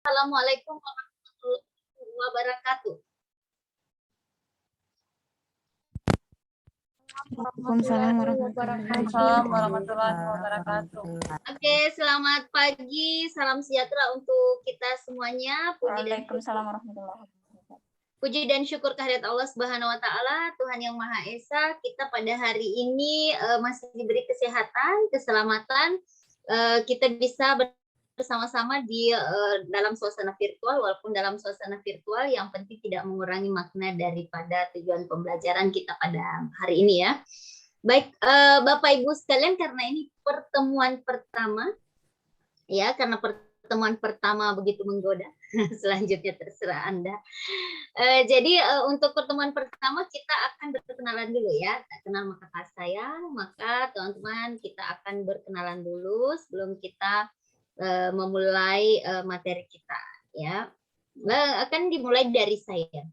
Assalamualaikum warahmatullahi wabarakatuh. Waalaikumsalam warahmatullahi wabarakatuh. Oke, selamat pagi, salam sejahtera untuk kita semuanya. Waalaikumsalam warahmatullahi wabarakatuh. Puji dan syukur kehadirat Allah Subhanahu wa taala, Tuhan yang Maha Esa. Kita pada hari ini masih diberi kesehatan, keselamatan. Kita bisa bersama-sama di dalam suasana virtual, walaupun dalam suasana virtual yang penting tidak mengurangi makna daripada tujuan pembelajaran kita pada hari ini ya. Baik, Bapak Ibu sekalian, karena ini pertemuan pertama ya, karena pertemuan pertama begitu menggoda, selanjutnya terserah Anda. Jadi untuk pertemuan pertama kita akan berkenalan dulu ya. Tak kenal maka tak sayang, maka teman-teman kita akan berkenalan dulu sebelum kita memulai materi kita ya. Akan dimulai dari saya.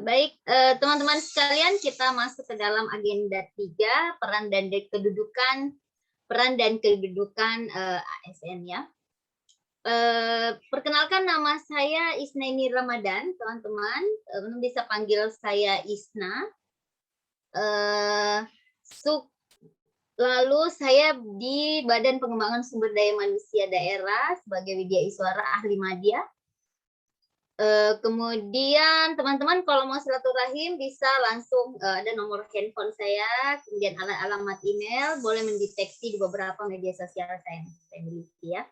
Baik, teman-teman sekalian, kita masuk ke dalam agenda 3, peran dan kedudukan ASN ya. Perkenalkan, nama saya Isnaini Ramadan, teman-teman. Bisa panggil saya Isna. Lalu saya di Badan Pengembangan Sumber Daya Manusia Daerah sebagai Widya Iswara Ahli Madya. Kemudian teman-teman kalau mau silaturahim bisa langsung ada nomor handphone saya, kemudian alamat email, boleh mendeteksi di beberapa media sosial saya miliki ya.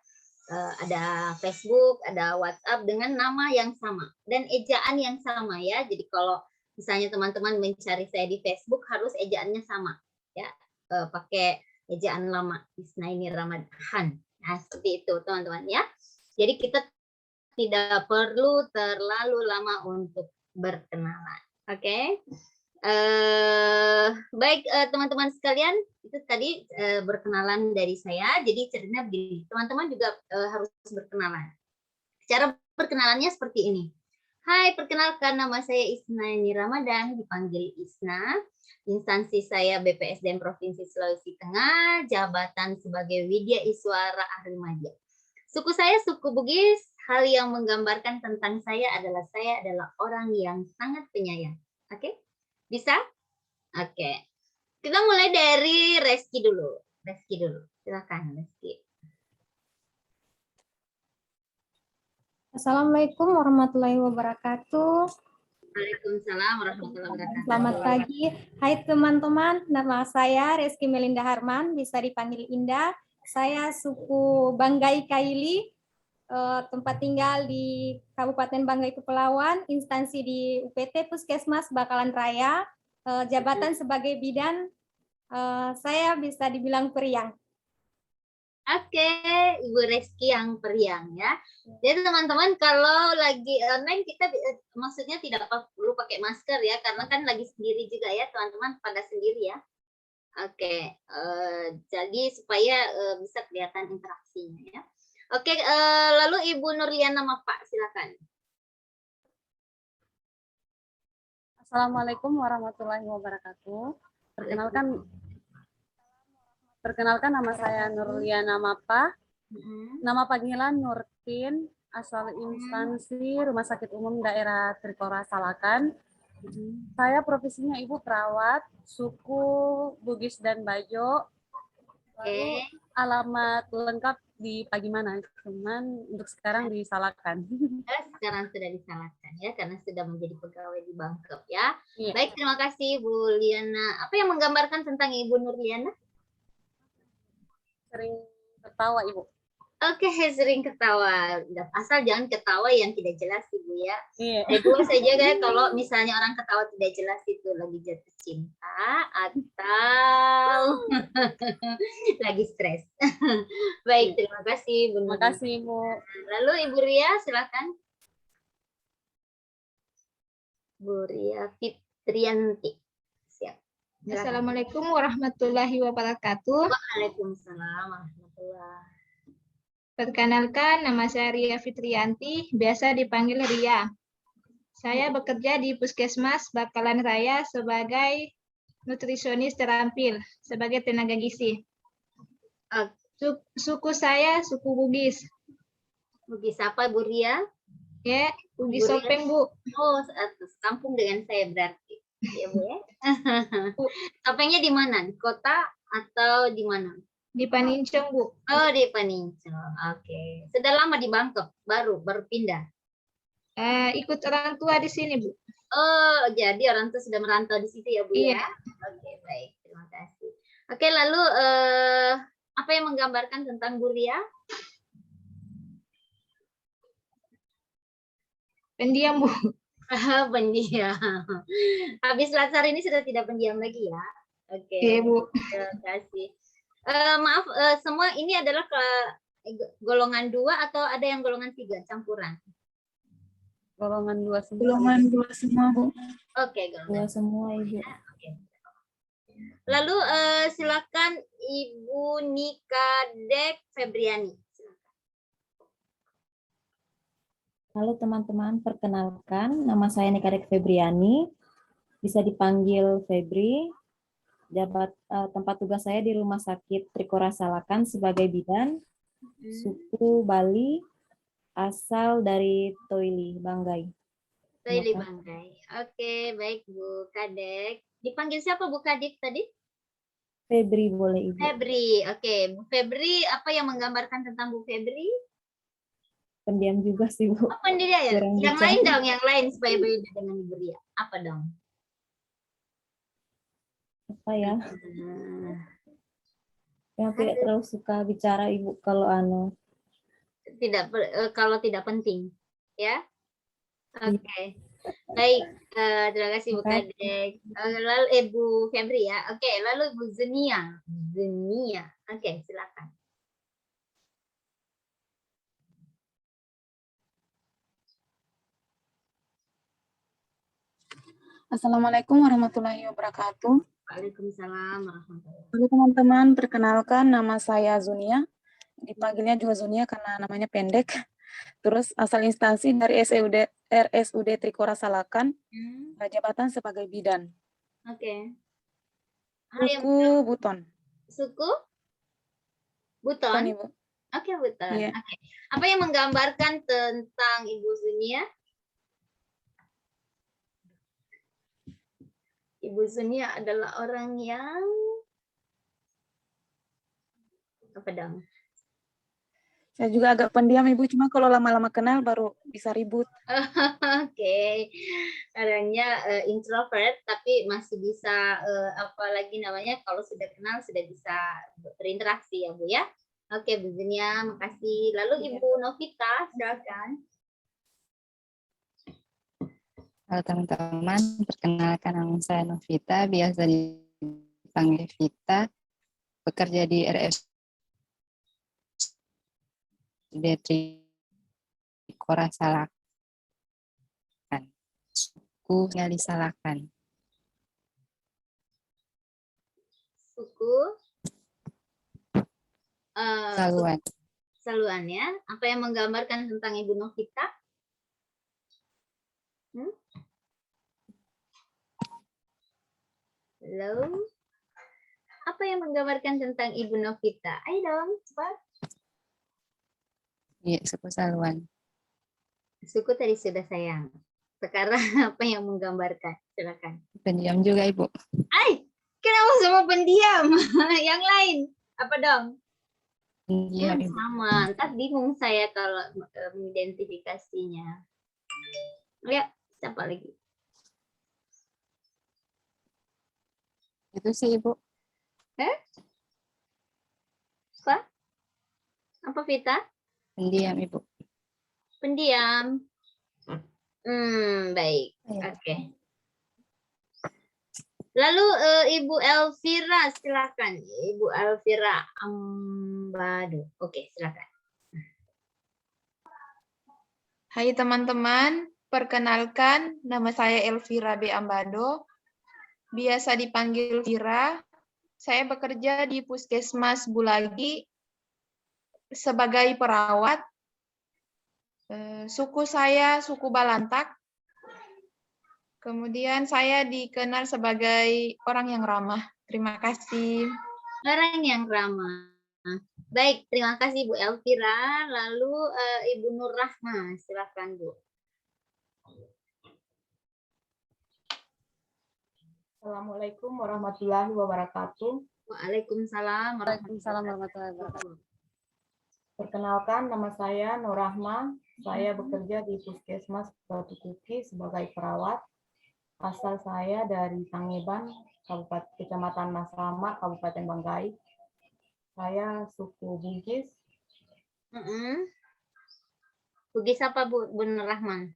Ada Facebook, ada WhatsApp dengan nama yang sama dan ejaan yang sama ya. Jadi kalau misalnya teman-teman mencari saya di Facebook harus ejaannya sama ya. Pakai ejaan lama Isnaini Ramadan. Nah, seperti itu teman-teman ya. Jadi kita tidak perlu terlalu lama untuk berkenalan. Oke. Baik teman-teman sekalian, itu tadi berkenalan dari saya. Jadi ceritanya begini, teman-teman juga harus berkenalan. Cara berkenalannya seperti ini. Hai, perkenalkan nama saya Isnaini Ramadan, dipanggil Isna. Instansi saya BPSDM Provinsi Sulawesi Tengah, jabatan sebagai Widya Iswara Ahli Madya. Suku saya suku Bugis. Hal yang menggambarkan tentang saya adalah orang yang sangat penyayang. Oke? Bisa? Oke. Kita mulai dari Reski dulu. Silakan Reski. Assalamualaikum warahmatullahi wabarakatuh. Waalaikumsalam warahmatullahi wabarakatuh. Selamat pagi. Hai teman-teman, nama saya Reski Melinda Harman, bisa dipanggil Indah. Saya suku Banggai Kaili, tempat tinggal di Kabupaten Banggai Kepulauan, instansi di UPT Puskesmas Bakalan Raya, jabatan sebagai bidan, saya bisa dibilang periang. Oke, Ibu Reski yang periang ya. Jadi teman-teman kalau lagi online kita maksudnya tidak perlu pakai masker ya, karena kan lagi sendiri juga ya teman-teman, pada sendiri ya. Oke, jadi supaya bisa kelihatan interaksinya ya. Oke, lalu Ibu Nurliana Mapak, silakan. Assalamualaikum warahmatullahi wabarakatuh. Perkenalkan nama saya Nurliana Mapa. Nama panggilan Nurtin, asal instansi Rumah Sakit Umum Daerah Trikora Salakan. Saya profesinya ibu perawat, suku Bugis dan Bajo. Lalu alamat lengkap di Pagimana, cuman untuk sekarang di Salakan. Sekarang sudah disalahkan ya, karena sudah menjadi pegawai di Bangkep ya. Iya. Baik, terima kasih Bu Liana. Apa yang menggambarkan tentang Ibu Nurliana? Sering ketawa Ibu. Oke, sering ketawa. Asal jangan ketawa yang tidak jelas Ibu ya. Iya. Kedua saja kan, kalau misalnya orang ketawa tidak jelas itu lagi jatuh cinta atau lagi stres. Baik, terima kasih Bu Nurliana. Terima kasih Ibu. Lalu Ibu Ria, silakan. Bu Ria Fitrianti. Siap. Silakan. Assalamualaikum warahmatullahi wabarakatuh. Waalaikumsalam warahmatullahi. Perkenalkan, nama saya Ria Fitrianti, biasa dipanggil Ria. Saya bekerja di Puskesmas Bakalan Raya sebagai nutrisionis terampil, sebagai tenaga gizi. Suku saya suku Bugis. Bugis apa, Bu Ria? Ya, Bugis Bu Ria. Sopeng, Bu. Oh, kampung dengan saya berarti. Ya, Bu ya. Topengnya di mana? Di kota atau di mana? Di Panincong, Bu. Oh, di Panincong. Oke. Sudah lama di Bangkok, baru pindah. Ikut orang tua di sini, Bu. Oh, jadi orang tua sudah merantau di situ ya, Bu Iya. ya? Oke, baik. Terima kasih. Oke, lalu apa yang menggambarkan tentang Bu Ria? Pendiam, Bu. Pendiam. Habis latsar ini sudah tidak pendiam lagi ya? Oke. Iya, Bu. Terima kasih. Maaf, semua ini adalah golongan 2 atau ada yang golongan 3 campuran? Golongan 2 semua. Golongan 2 semua, Bu. Oke, golongan 2 semua, Ibu. Oke. Lalu silakan Ibu Nika Dek Febriani. Halo teman-teman, perkenalkan nama saya Nikadek Febriani, bisa dipanggil Febri. Tempat tugas saya di Rumah Sakit Trikora Salakan sebagai bidan, suku Bali, asal dari Toili, Banggai. Toili, Banggai. Oke, baik Bu Kadek. Dipanggil siapa Bu Kadek tadi? Febri boleh Ibu. Febri. Oke, Bu Febri, apa yang menggambarkan tentang Bu Febri? Pendiam juga sih Bu. Apa dia ya? Kurang Yang bicara. lain dong, yang lain supaya beda dengan Ibu Ria. Apa dong? Apa ya? Yang tidak terlalu suka bicara Ibu kalau Kalau tidak penting, ya? Oke. Baik, terima kasih Bu Kadek. Lalu Bu Febri ya. Oke, lalu Bu Zenia. Zenia. Oke, silakan. Assalamualaikum warahmatullahi wabarakatuh. Waalaikumsalam warahmatullahi wabarakatuh. Halo teman-teman, perkenalkan nama saya Zunia. Dipanggilnya juga Zunia karena namanya pendek. Terus asal instansi dari RSUD Trikora Salakan, jabatan sebagai bidan. Oke. Suku Buton. Suku Buton? Ibu. Oke, Buton. Iya. Oke. Apa yang menggambarkan tentang Ibu Zunia? Ibu Zunia adalah orang yang apa dong? Saya juga agak pendiam Ibu, cuma kalau lama-lama kenal baru bisa ribut. Oke. Orangnya introvert tapi masih bisa apa lagi namanya, kalau sudah kenal sudah bisa berinteraksi ya Bu ya. Oke Bu Zunia, makasih. Lalu Ibu Novita, silakan. Halo teman-teman, perkenalkan nama saya Novita, biasa dipanggil Vita, bekerja di RSUD Trikora Salakan, suku tinggal di Salakan. Suku Saluan. Saluan ya. Apa yang menggambarkan tentang Ibu Novita? Halo? Apa yang menggambarkan tentang Ibu Novita? Ayo dong, cepat. Iya, suku Saluan. Suku tadi sudah sayang. Sekarang apa yang menggambarkan? Silakan. Pendiam juga Ibu. Ay, kenapa semua pendiam? Yang lain, apa dong? Pendiam Ibu. Sama, ntar bingung saya kalau mengidentifikasinya. Lihat, siapa lagi? Itu sih Ibu. Apa Vita? Pendiam Ibu. Pendiam. Baik. Iya. Oke. Lalu Ibu Elvira, silakan. Ibu Elvira Ambado. Oke, silakan. Hai teman-teman, perkenalkan nama saya Elvira B. Ambado. Biasa dipanggil Vira. Saya bekerja di Puskesmas Bulagi sebagai perawat. Suku saya suku Balantak. Kemudian saya dikenal sebagai orang yang ramah. Terima kasih. Orang yang ramah. Baik, terima kasih Bu Elvira. Lalu Ibu Nur Rahma, silakan Bu. Assalamualaikum warahmatullahi wabarakatuh. Waalaikumsalam Waalaikumsalam warahmatullahi wabarakatuh. Perkenalkan, nama saya Nur Rahma. Saya bekerja di Puskesmas Batu Kuki sebagai perawat. Asal saya dari Tangeban, Kecamatan Masama, Kabupaten Banggai. Saya suku Bugis. Bugis apa Bu Nur Rahman?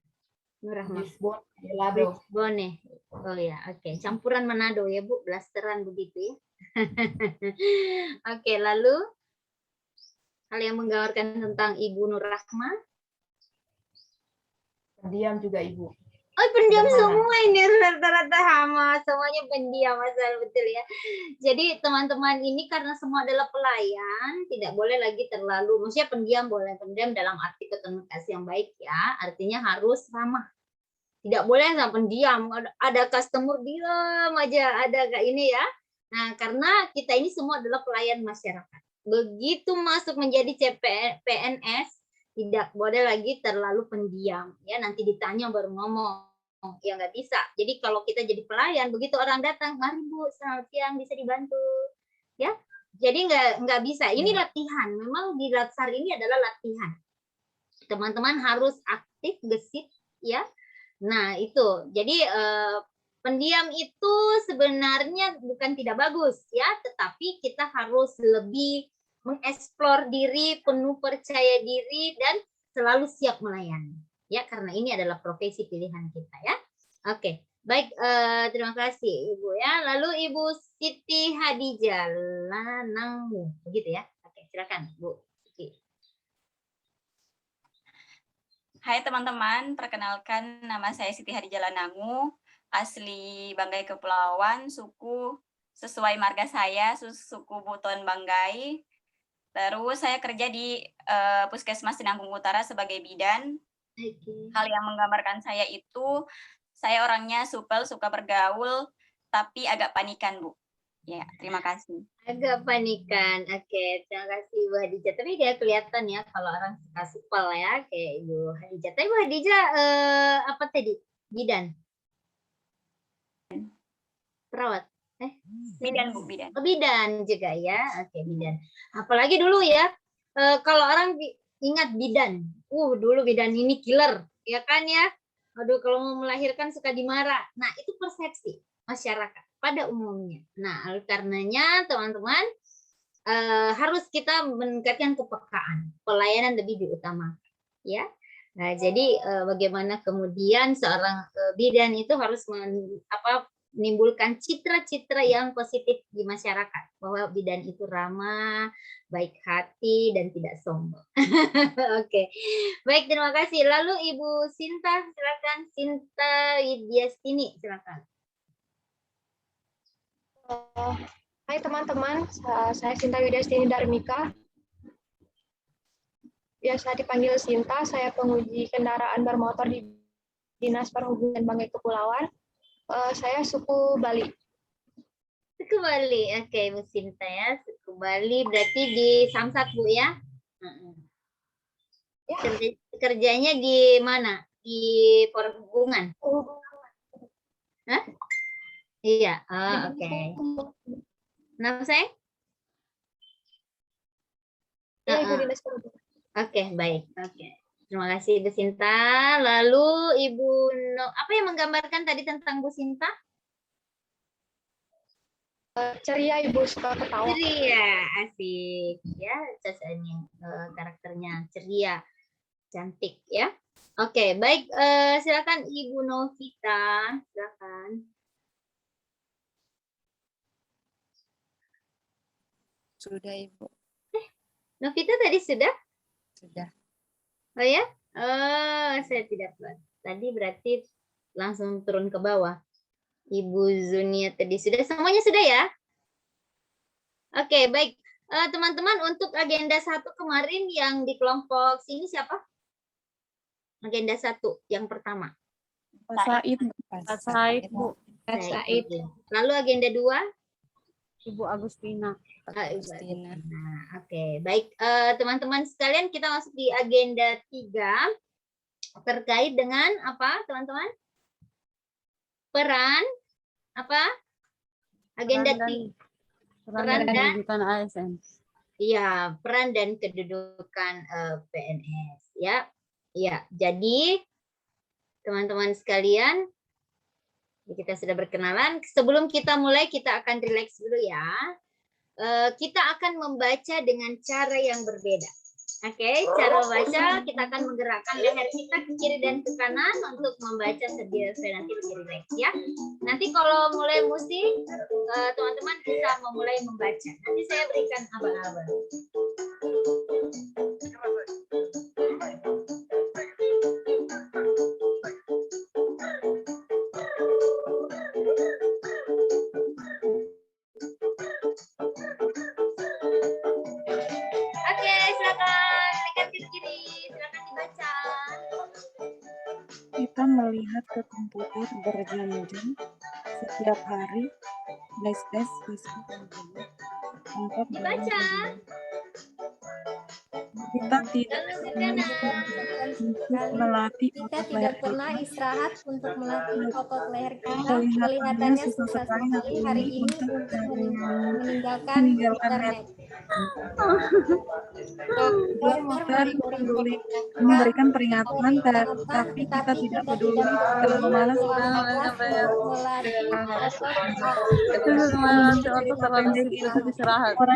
Nur Rahman. Bugis Manado. Bone. Oh ya, oke. Campuran Manado ya Bu, blasteran begitu ya. Oke, lalu hal yang menggambarkan tentang Ibu Nur Rahma. Pendiam juga Ibu. Oh, pendiam Sederhana. semua ini rata-rata sama, semuanya pendiam asal betul ya. Jadi teman-teman ini karena semua adalah pelayan, tidak boleh lagi terlalu, maksudnya pendiam boleh pendiam dalam arti komunikasi yang baik ya, artinya harus ramah. Tidak boleh sama pendiam, ada customer diam aja, ada kayak ini ya. Nah, karena kita ini semua adalah pelayan masyarakat. Begitu masuk menjadi PNS, tidak boleh lagi terlalu pendiam ya, nanti ditanya baru ngomong ya, nggak bisa. Jadi kalau kita jadi pelayan, begitu orang datang, mari Bu, selamat siang, bisa dibantu ya. Jadi nggak bisa, ini latihan, memang di Latsar ini adalah latihan, teman-teman harus aktif, gesit ya. Nah itu jadi pendiam itu sebenarnya bukan tidak bagus ya, tetapi kita harus lebih mengeksplor diri, penuh percaya diri, dan selalu siap melayani. Ya, karena ini adalah profesi pilihan kita ya. Oke, baik. Terima kasih Ibu ya. Lalu Ibu Siti Hadijah Lanangmu, begitu ya. Oke, silakan Bu Siti. Hai teman-teman, perkenalkan nama saya Siti Hadijah Lanangu, asli Banggai Kepulauan, suku sesuai marga saya, suku Buton Banggai. Terus saya kerja di Puskesmas Sinanggung Utara sebagai bidan. Hal yang menggambarkan saya itu, saya orangnya supel, suka bergaul, tapi agak panikan, Bu. Ya, terima kasih. Agak panikan, oke. Terima kasih Ibu Hadijah. Tapi dia kelihatan ya kalau orang suka supel ya, kayak Ibu Hadijah. Tapi Ibu Hadijah apa tadi? Bidan? Perawat? Bidan, Bu, bidan. Oh, bidan juga ya, oke bidan. Apalagi dulu ya, kalau orang ingat bidan, dulu bidan ini killer, ya kan ya. Aduh, kalau mau melahirkan suka dimarah. Nah, itu persepsi masyarakat pada umumnya. Nah, oleh karenanya teman-teman harus kita meningkatkan kepekaan, pelayanan lebih diutamakan, ya. Nah, jadi bagaimana kemudian seorang bidan itu harus menimbulkan citra-citra yang positif di masyarakat, bahwa bidan itu ramah, baik hati, dan tidak sombong. Oke, baik, terima kasih. Lalu Ibu Sinta, silakan. Sinta Widyastini, silakan. Hai teman-teman, saya Sinta Widyastini Darmika. Biasa dipanggil Sinta, saya penguji kendaraan bermotor di Dinas Perhubungan Banggai Kepulauan. Saya suku Bali. Suku Bali, oke Bu Sinta ya, suku Bali berarti di Samsat Bu ya? Ya. Kerjanya di mana? Di perhubungan? Hah? Iya, oke. Kenapa saya? Oke, baik. Oke. Terima kasih Bu Sinta. Lalu Ibu apa yang menggambarkan tadi tentang Bu Sinta? Ceria, Ibu, suka ketawa. Ceria, asik ya, karakternya ceria, cantik ya. Oke, baik. Silakan Ibu Novita, silakan. Sudah, Ibu. Novita tadi sudah? Sudah. Oh ya? Oh, saya tidak buat. Tadi berarti langsung turun ke bawah. Ibu Zunia tadi sudah, semuanya sudah ya? Oke, baik. Teman-teman, untuk agenda 1 kemarin yang di kelompok sini siapa? Agenda 1 yang pertama. Pak Said. Pak Said, Bu. Said. Lalu agenda 2? Ibu Agustina. Agustina. Nah, oke, baik teman-teman sekalian, kita masuk di agenda 3 terkait dengan apa, teman-teman? Peran apa? Agenda Peran dan kedudukan ASN. Iya, peran dan kedudukan PNS ya. Iya, jadi teman-teman sekalian, kita sudah berkenalan. Sebelum kita mulai, kita akan rileks dulu ya. Kita akan membaca dengan cara yang berbeda. Oke, cara membaca kita akan menggerakkan leher kita ke kiri dan ke kanan untuk membaca supaya nanti lebih rileks ya. Nanti kalau mulai musik, teman-teman bisa memulai membaca. Nanti saya berikan abang-abang. Oke, silakan leher kiri, silakan dibaca. Kita melihat ke komputer berjam-jam setiap hari. Facebook lengkap Dibaca. Kita tidak melatih Kita tidak pernah istirahat untuk melatih otot leher kita. Kelihatannya susah sekali hari ini untuk meninggalkan internet. Dokter memberikan peringatan, tapi kita tidak peduli. Terlalu malas orang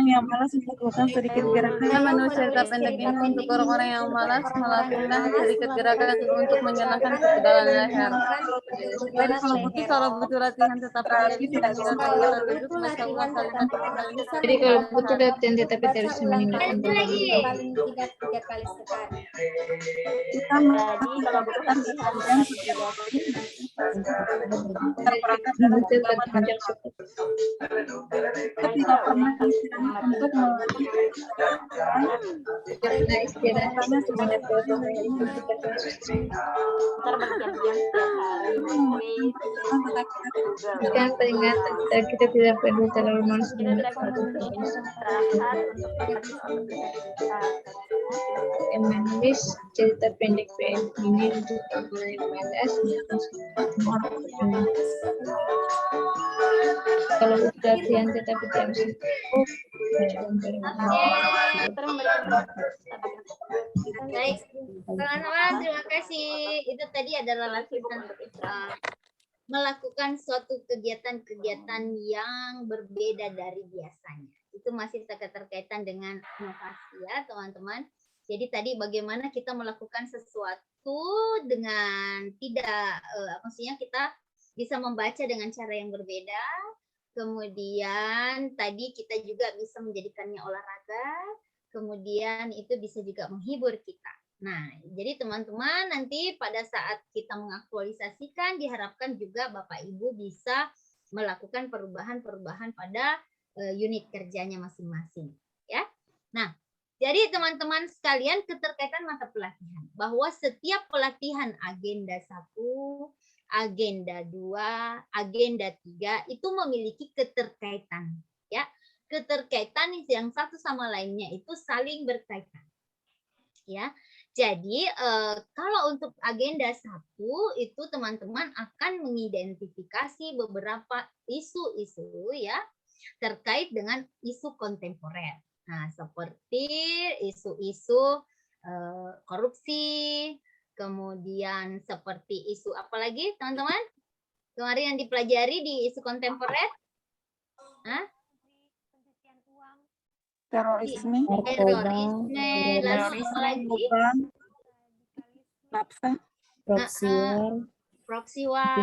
yang malas melakukan sedikit gerakan. Manusia cerita pendek ini untuk orang-orang yang malas melakukan sedikit gerakan untuk menyenangkan ketegalan leher. Jadi kalau butuh latihan tetap tidak bisa duduk masalah kalimat. Jadi kalau butuh latihan tetapi terus meninggalkan lagi. Paling tidak 3 kali sekali. Kita melakukan latihan terperangkap dalam pengalaman tidak pernah istirahat untuk melatih Bukan peringatan kita tidak perlu terlalu malas menulis cerita pendek ini untuk mulai PNS. Kalau butuh latihan tetapi tidak Baik, teman-teman, terima kasih. Itu tadi adalah latihan melakukan suatu kegiatan-kegiatan yang berbeda dari biasanya. Itu masih keterkaitan dengan inovasi ya, teman-teman. Jadi tadi bagaimana kita melakukan sesuatu dengan tidak, maksudnya kita bisa membaca dengan cara yang berbeda. Kemudian tadi kita juga bisa menjadikannya olahraga. Kemudian itu bisa juga menghibur kita. Nah, jadi teman-teman nanti pada saat kita mengaktualisasikan diharapkan juga Bapak Ibu bisa melakukan perubahan-perubahan pada unit kerjanya masing-masing, ya. Nah, jadi teman-teman sekalian keterkaitan mata pelatihan bahwa setiap pelatihan agenda 1, agenda 2, agenda 3 itu memiliki keterkaitan, ya. Keterkaitan yang satu sama lainnya itu saling berkaitan. Ya. Jadi kalau untuk agenda 1 itu teman-teman akan mengidentifikasi beberapa isu-isu ya terkait dengan isu kontemporer. Nah, seperti isu-isu korupsi, kemudian seperti isu apa lagi, teman-teman? Kemarin yang dipelajari di isu kontemporer? Hah? Terorisme, lalu apa lagi? Proxy war,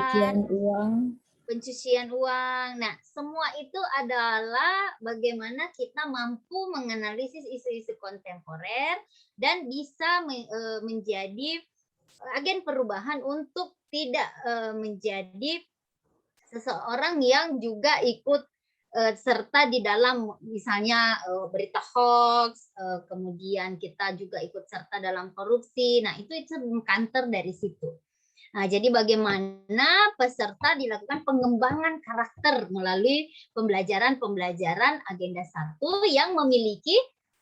pencucian uang. Nah, semua itu adalah bagaimana kita mampu menganalisis isu-isu kontemporer dan bisa menjadi agen perubahan untuk tidak menjadi seseorang yang juga ikut serta di dalam misalnya berita hoax, kemudian kita juga ikut serta dalam korupsi. Nah, itu mengkanter dari situ. Nah, jadi bagaimana peserta dilakukan pengembangan karakter melalui pembelajaran agenda 1 yang memiliki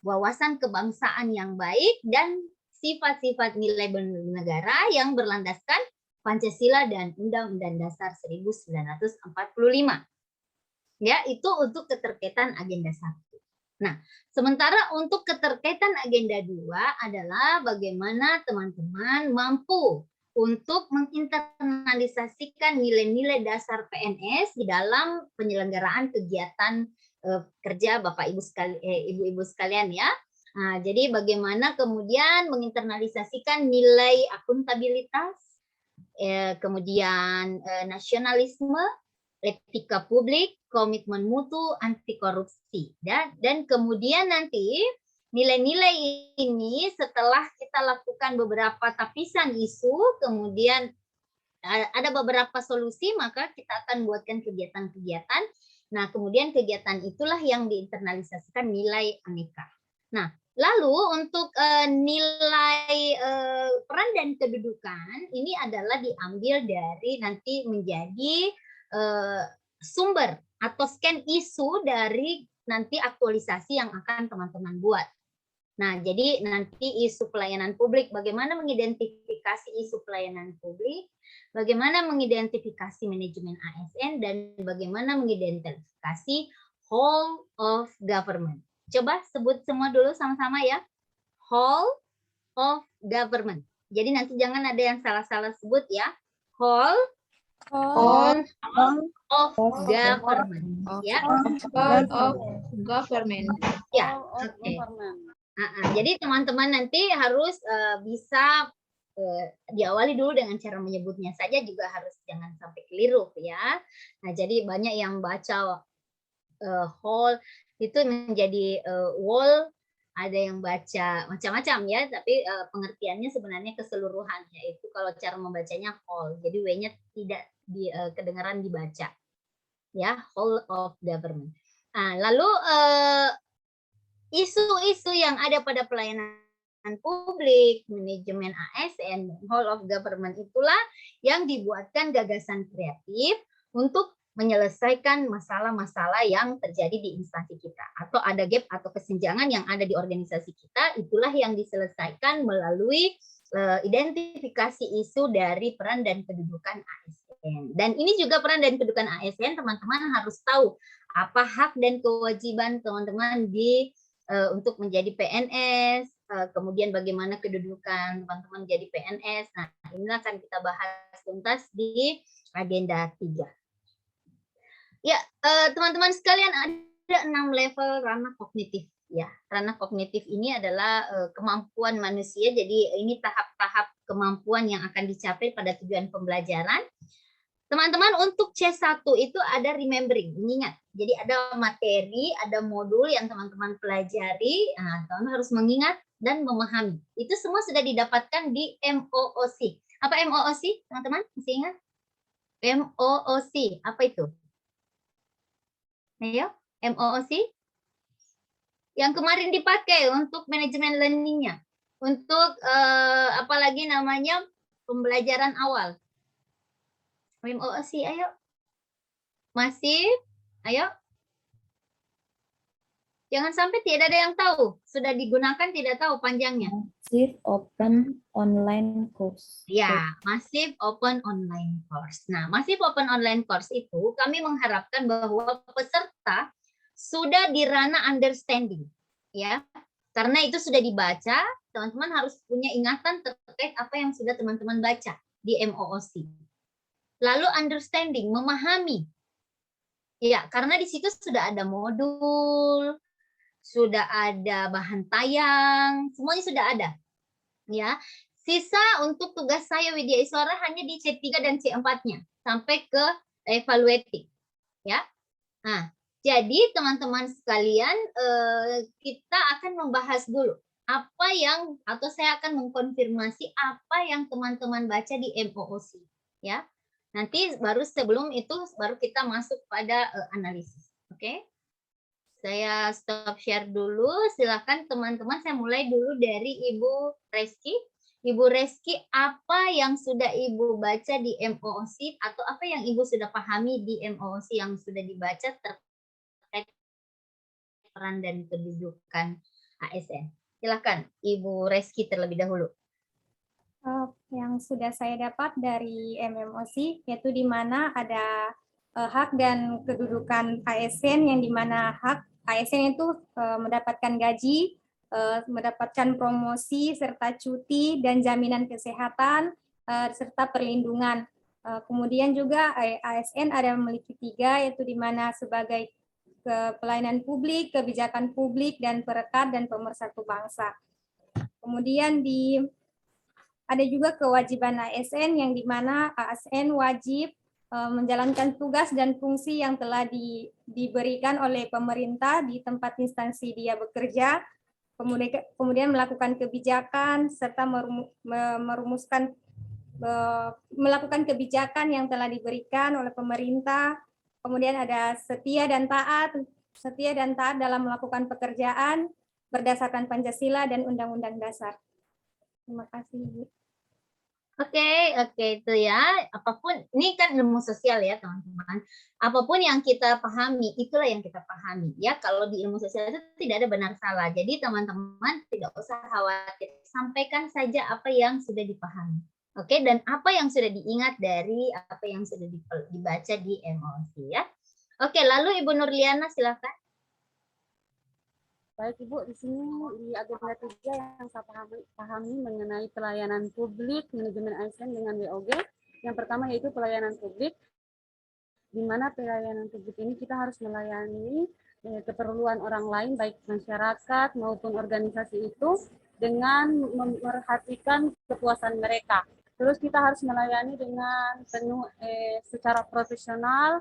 wawasan kebangsaan yang baik dan sifat-sifat nilai bernegara yang berlandaskan Pancasila dan Undang-Undang Dasar 1945. Ya, itu untuk keterkaitan agenda 1. Nah, sementara untuk keterkaitan agenda 2 adalah bagaimana teman-teman mampu untuk menginternalisasikan nilai-nilai dasar PNS di dalam penyelenggaraan kegiatan kerja Bapak Ibu Ibu-ibu sekalian ya. Nah, jadi bagaimana kemudian menginternalisasikan nilai akuntabilitas, kemudian nasionalisme, etika publik, komitmen mutu, anti korupsi, dan kemudian nanti nilai-nilai ini setelah kita lakukan beberapa tapisan isu, kemudian ada beberapa solusi, maka kita akan buatkan kegiatan-kegiatan. Nah, kemudian kegiatan itulah yang diinternalisasikan nilai aneka. Nah, lalu untuk nilai peran dan kedudukan, ini adalah diambil dari nanti menjadi sumber atau scan isu dari nanti aktualisasi yang akan teman-teman buat. Nah, jadi nanti isu pelayanan publik, bagaimana mengidentifikasi isu pelayanan publik, bagaimana mengidentifikasi manajemen ASN, dan bagaimana mengidentifikasi whole of government. Coba sebut semua dulu sama-sama ya. Whole of government. Jadi nanti jangan ada yang salah-salah sebut ya. Whole of government. Ya. Whole of government. Ya, oke. Jadi teman-teman nanti harus bisa diawali dulu dengan cara menyebutnya saja, juga harus jangan sampai keliru ya. Nah, jadi banyak yang baca whole itu menjadi wall, ada yang baca macam-macam ya, tapi pengertiannya sebenarnya keseluruhan, yaitu kalau cara membacanya whole. Jadi W-nya tidak kedengaran dibaca. Ya, whole of government. Nah, lalu isu-isu yang ada pada pelayanan publik, manajemen ASN, whole of government itulah yang dibuatkan gagasan kreatif untuk menyelesaikan masalah-masalah yang terjadi di instansi kita, atau ada gap atau kesenjangan yang ada di organisasi kita, itulah yang diselesaikan melalui identifikasi isu dari peran dan kedudukan ASN. Dan ini juga peran dan kedudukan ASN, teman-teman harus tahu apa hak dan kewajiban teman-teman untuk menjadi PNS, kemudian bagaimana kedudukan teman-teman jadi PNS. Nah, ini akan kita bahas tuntas di agenda 3. Ya, teman-teman sekalian, ada 6 level ranah kognitif. Ya, ranah kognitif ini adalah kemampuan manusia. Jadi ini tahap-tahap kemampuan yang akan dicapai pada tujuan pembelajaran. Teman-teman, untuk C1 itu ada remembering, mengingat. Jadi ada materi, ada modul yang teman-teman pelajari, teman-teman harus mengingat dan memahami. Itu semua sudah didapatkan di MOOC. Apa MOOC, teman-teman? Masih ingat? MOOC, apa itu? Ayo, MOOC? Yang kemarin dipakai untuk manajemen learning-nya. Untuk apalagi namanya pembelajaran awal. MOOC, ayo. Masih? Ayo. Jangan sampai tidak ada yang tahu. Sudah digunakan tidak tahu panjangnya. Massive Open Online Course. Ya, Massive Open Online Course. Nah, Massive Open Online Course itu kami mengharapkan bahwa peserta sudah di ranah understanding. Ya, karena itu sudah dibaca, teman-teman harus punya ingatan terkait apa yang sudah teman-teman baca di MOOC. Lalu understanding, memahami. Ya, karena di situ sudah ada modul, sudah ada bahan tayang, semuanya sudah ada. Ya, sisa untuk tugas saya Widya Iswara hanya di C3 dan C4-nya sampai ke evaluating. Ya. Nah, jadi teman-teman sekalian, kita akan membahas dulu apa yang, atau saya akan mengkonfirmasi apa yang teman-teman baca di MOOC. Ya. Nanti baru sebelum itu baru kita masuk pada analisis. Oke? Saya stop share dulu. Silakan teman-teman, saya mulai dulu dari Ibu Reski. Ibu Reski, apa yang sudah Ibu baca di MOOC atau apa yang Ibu sudah pahami di MOOC yang sudah dibaca terkait peran dan kedudukan ASN? Silakan Ibu Reski terlebih dahulu. Yang sudah saya dapat dari MMOC, yaitu di mana ada hak dan kedudukan ASN, yang di mana hak ASN itu mendapatkan gaji, mendapatkan promosi, serta cuti, dan jaminan kesehatan, serta perlindungan. Kemudian juga ASN ada memiliki 3, yaitu di mana sebagai pelayanan publik, kebijakan publik, dan perekat dan pemersatu bangsa. Kemudian ada juga kewajiban ASN, yang di mana ASN wajib menjalankan tugas dan fungsi yang telah diberikan oleh pemerintah di tempat instansi dia bekerja, kemudian melakukan kebijakan, serta melakukan kebijakan yang telah diberikan oleh pemerintah. Kemudian ada setia dan taat dalam melakukan pekerjaan berdasarkan Pancasila dan Undang-Undang Dasar. Terima kasih, Bu. Oke, itu ya. Apapun, ini kan ilmu sosial ya, teman-teman. Apapun yang kita pahami, itulah yang kita pahami. Ya, kalau di ilmu sosial itu tidak ada benar salah. Jadi teman-teman tidak usah khawatir. Sampaikan saja apa yang sudah dipahami. Oke, dan apa yang sudah diingat dari apa yang sudah dibaca di MOOC ya. Oke, lalu Ibu Nurliana silakan. Baik Ibu, di sini di agenda 3 yang saya pahami mengenai pelayanan publik, manajemen ASN dengan WOG. Yang pertama yaitu pelayanan publik, di mana pelayanan publik ini kita harus melayani keperluan orang lain, baik masyarakat maupun organisasi itu, dengan memperhatikan kepuasan mereka. Terus kita harus melayani dengan penuh secara profesional,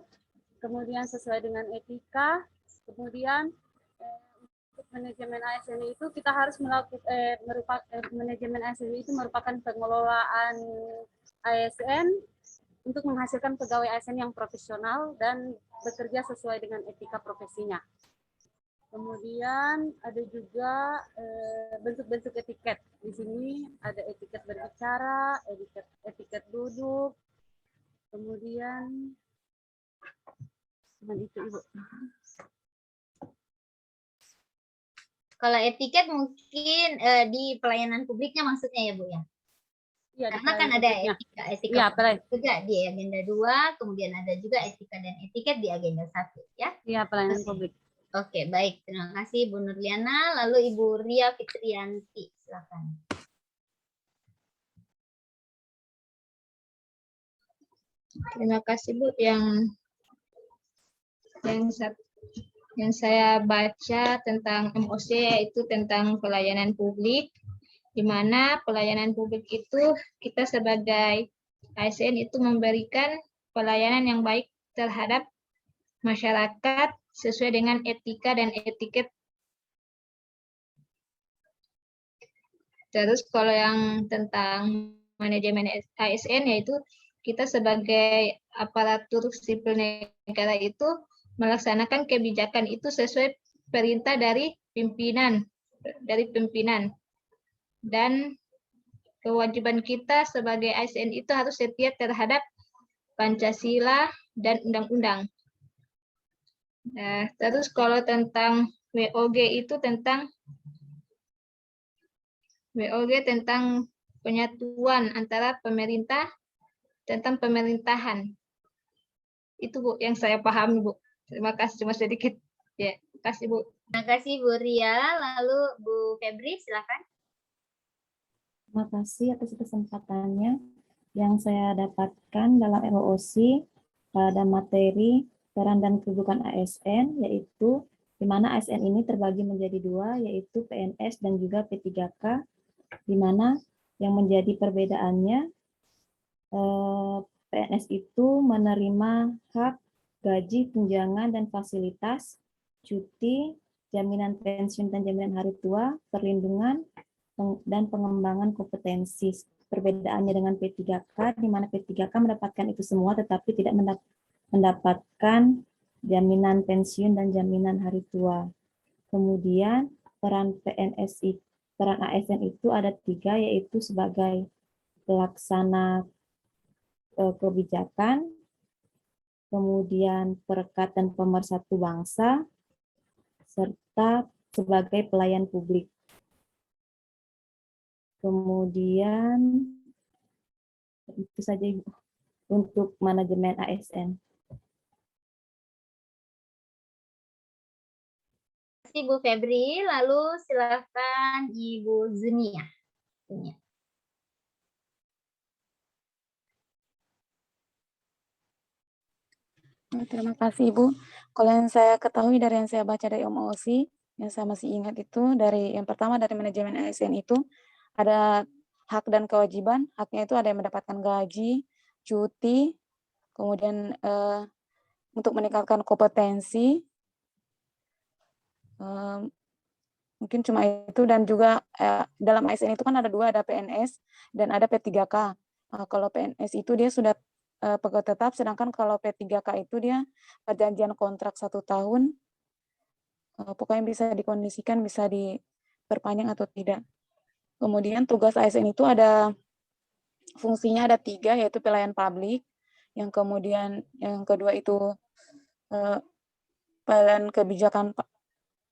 kemudian sesuai dengan etika, kemudian manajemen ASN itu kita harus manajemen ASN itu merupakan pengelolaan ASN untuk menghasilkan pegawai ASN yang profesional dan bekerja sesuai dengan etika profesinya. Kemudian ada juga bentuk-bentuk etiket. Di sini ada etiket berbicara, etiket duduk, kemudian itu Ibu. Kalau etiket mungkin di pelayanan publiknya maksudnya ya Bu ya? Ya, karena kan ada etika ya, juga di agenda 2, kemudian ada juga etika dan etiket di agenda 1 ya? Iya, pelayanan publik. Oke, baik. Terima kasih Bu Nurliana. Lalu Ibu Ria Fitrianti, silakan. Terima kasih Bu. Yang saya baca tentang MOC yaitu tentang pelayanan publik, di mana pelayanan publik itu kita sebagai ASN itu memberikan pelayanan yang baik terhadap masyarakat sesuai dengan etika dan etiket. Terus kalau yang tentang manajemen ASN yaitu kita sebagai aparatur sipil negara itu melaksanakan kebijakan itu sesuai perintah dari pimpinan. Dan kewajiban kita sebagai ASN itu harus setia terhadap Pancasila dan undang-undang. Nah, terus kalau tentang WOG itu tentang penyatuan antara pemerintah tentang pemerintahan. Itu Bu yang saya pahami Bu. Terima kasih, cuma sedikit. Ya, terima kasih Bu. Terima kasih Bu Ria. Lalu Bu Febri silakan. Terima kasih atas kesempatannya. Yang saya dapatkan dalam MOOC pada materi peran dan kedudukan ASN, yaitu di mana ASN ini terbagi menjadi 2, yaitu PNS dan juga P3K, di mana yang menjadi perbedaannya PNS itu menerima hak, gaji, tunjangan, dan fasilitas, cuti, jaminan pensiun dan jaminan hari tua, perlindungan, dan pengembangan kompetensi. Perbedaannya dengan P3K, di mana P3K mendapatkan itu semua tetapi tidak mendapatkan jaminan pensiun dan jaminan hari tua. Kemudian peran PNS peran ASN itu ada 3, yaitu sebagai pelaksana kebijakan, kemudian perekat dan pemersatu bangsa, serta sebagai pelayan publik. Kemudian itu saja Ibu untuk manajemen ASN. Terima kasih Bu Febri. Lalu silakan Ibu Zunia. Terima kasih Ibu. Kalau yang saya ketahui dari yang saya baca dari OMOC, yang saya masih ingat itu dari yang pertama dari manajemen ASN itu ada hak dan kewajiban. Haknya itu ada yang mendapatkan gaji, cuti, kemudian untuk meningkatkan kompetensi, mungkin cuma itu, dan juga dalam ASN itu kan ada 2, ada PNS dan ada P3K. Kalau PNS itu dia sudah pegawai tetap, sedangkan kalau P3K itu dia perjanjian kontrak 1 tahun, pokoknya bisa dikondisikan, bisa diperpanjang atau tidak. Kemudian tugas ASN itu ada fungsinya ada 3, yaitu pelayan publik, yang kemudian yang kedua itu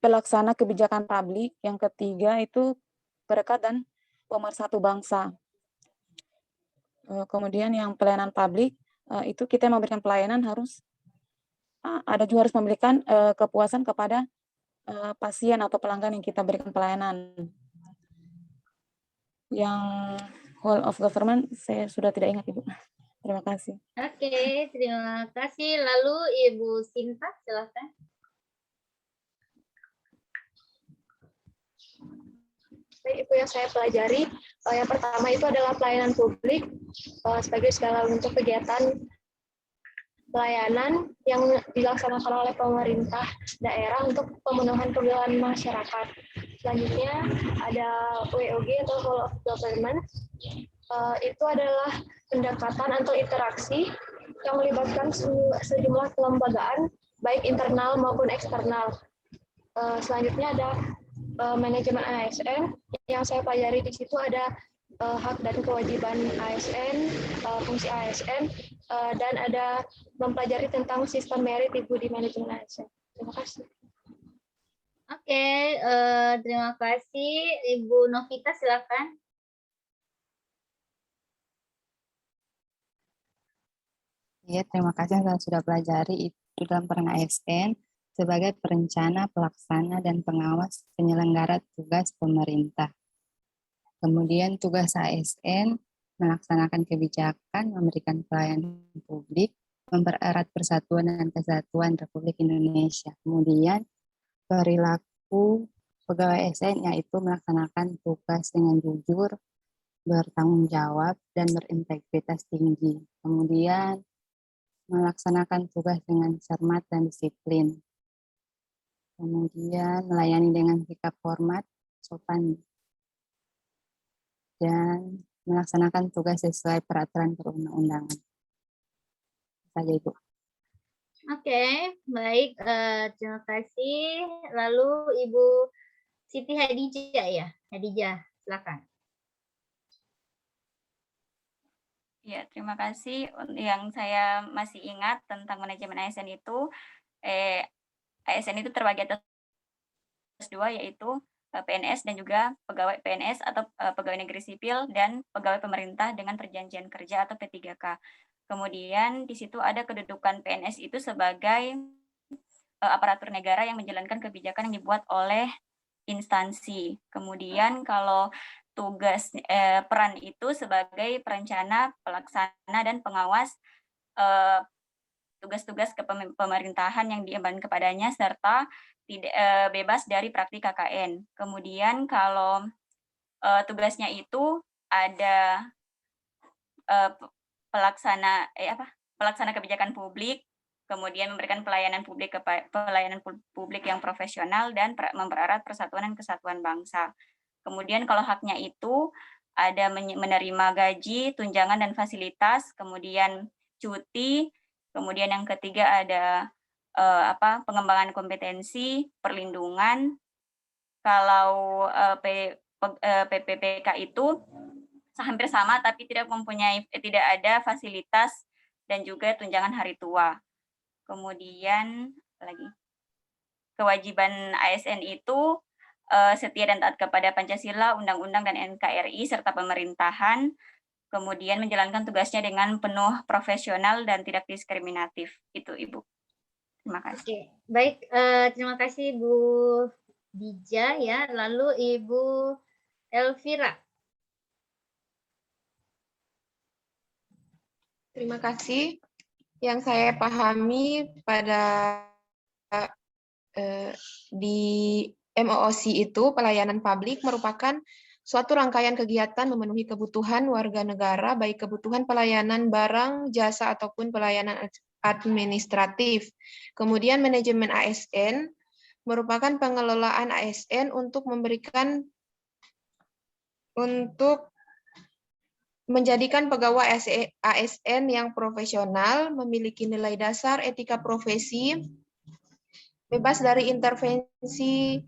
pelaksana kebijakan publik, yang ketiga itu perekat dan pemersatu bangsa. Kemudian yang pelayanan publik itu kita memberikan pelayanan harus harus memberikan kepuasan kepada pasien atau pelanggan yang kita berikan pelayanan. Yang whole of government saya sudah tidak ingat Ibu. Terima kasih. Oke, terima kasih. Lalu Ibu Sinta, silakan. Baik, itu yang saya pelajari. Yang pertama itu adalah pelayanan publik sebagai segala bentuk kegiatan pelayanan yang dilaksanakan oleh pemerintah daerah untuk pemenuhan kebutuhan masyarakat. Selanjutnya ada WOG atau whole of government. Itu adalah pendekatan atau interaksi yang melibatkan sejumlah kelembagaan baik internal maupun eksternal. Selanjutnya ada manajemen ASN. Yang saya pelajari di situ ada hak dan kewajiban ASN, fungsi ASN, dan ada mempelajari tentang sistem merit Ibu di manajemen ASN. Terima kasih. Oke, terima kasih. Ibu Novita, silakan. Ya, terima kasih yang sudah pelajari itu dalam peran ASN sebagai perencana, pelaksana, dan pengawas penyelenggara tugas pemerintah. Kemudian tugas ASN melaksanakan kebijakan, memberikan pelayanan publik, mempererat persatuan dan kesatuan Republik Indonesia. Kemudian perilaku pegawai ASN yaitu melaksanakan tugas dengan jujur, bertanggung jawab, dan berintegritas tinggi. Kemudian melaksanakan tugas dengan cermat dan disiplin. Kemudian melayani dengan sikap hormat, sopan, dan melaksanakan tugas sesuai peraturan perundang-undangan. Saja Ibu. Oke, baik. Terima kasih. Lalu Ibu Siti Hadijah ya, Hadijah, silakan. Ya, terima kasih. Yang saya masih ingat tentang manajemen ASN itu, ASN itu terbagi atas 2, yaitu PNS dan juga pegawai PNS atau pegawai negeri sipil dan pegawai pemerintah dengan perjanjian kerja atau P3K. Kemudian di situ ada kedudukan PNS itu sebagai aparatur negara yang menjalankan kebijakan yang dibuat oleh instansi. Kemudian kalau tugas peran itu sebagai perencana, pelaksana, dan pengawas tugas-tugas pemerintahan yang diemban kepadanya serta tidak bebas dari praktik KKN. Kemudian kalau tugasnya itu ada pelaksana kebijakan publik, kemudian memberikan pelayanan publik yang profesional dan mempererat persatuan dan kesatuan bangsa. Kemudian kalau haknya itu ada menerima gaji, tunjangan dan fasilitas, kemudian cuti, kemudian yang ketiga ada pengembangan kompetensi, perlindungan. Kalau PPPK itu hampir sama, tapi tidak ada fasilitas dan juga tunjangan hari tua. Kemudian lagi kewajiban ASN itu setia dan taat kepada Pancasila, Undang-Undang dan NKRI serta pemerintahan. Kemudian menjalankan tugasnya dengan penuh profesional dan tidak diskriminatif. Itu Ibu. Terima kasih. Oke, baik. Terima kasih Bu Dija ya. Lalu Ibu Elvira. Terima kasih. Yang saya pahami pada di MOOC itu pelayanan publik merupakan suatu rangkaian kegiatan memenuhi kebutuhan warga negara, baik kebutuhan pelayanan barang, jasa, ataupun pelayanan administratif. Kemudian manajemen ASN merupakan pengelolaan ASN untuk menjadikan pegawai ASN yang profesional, memiliki nilai dasar etika profesi, bebas dari intervensi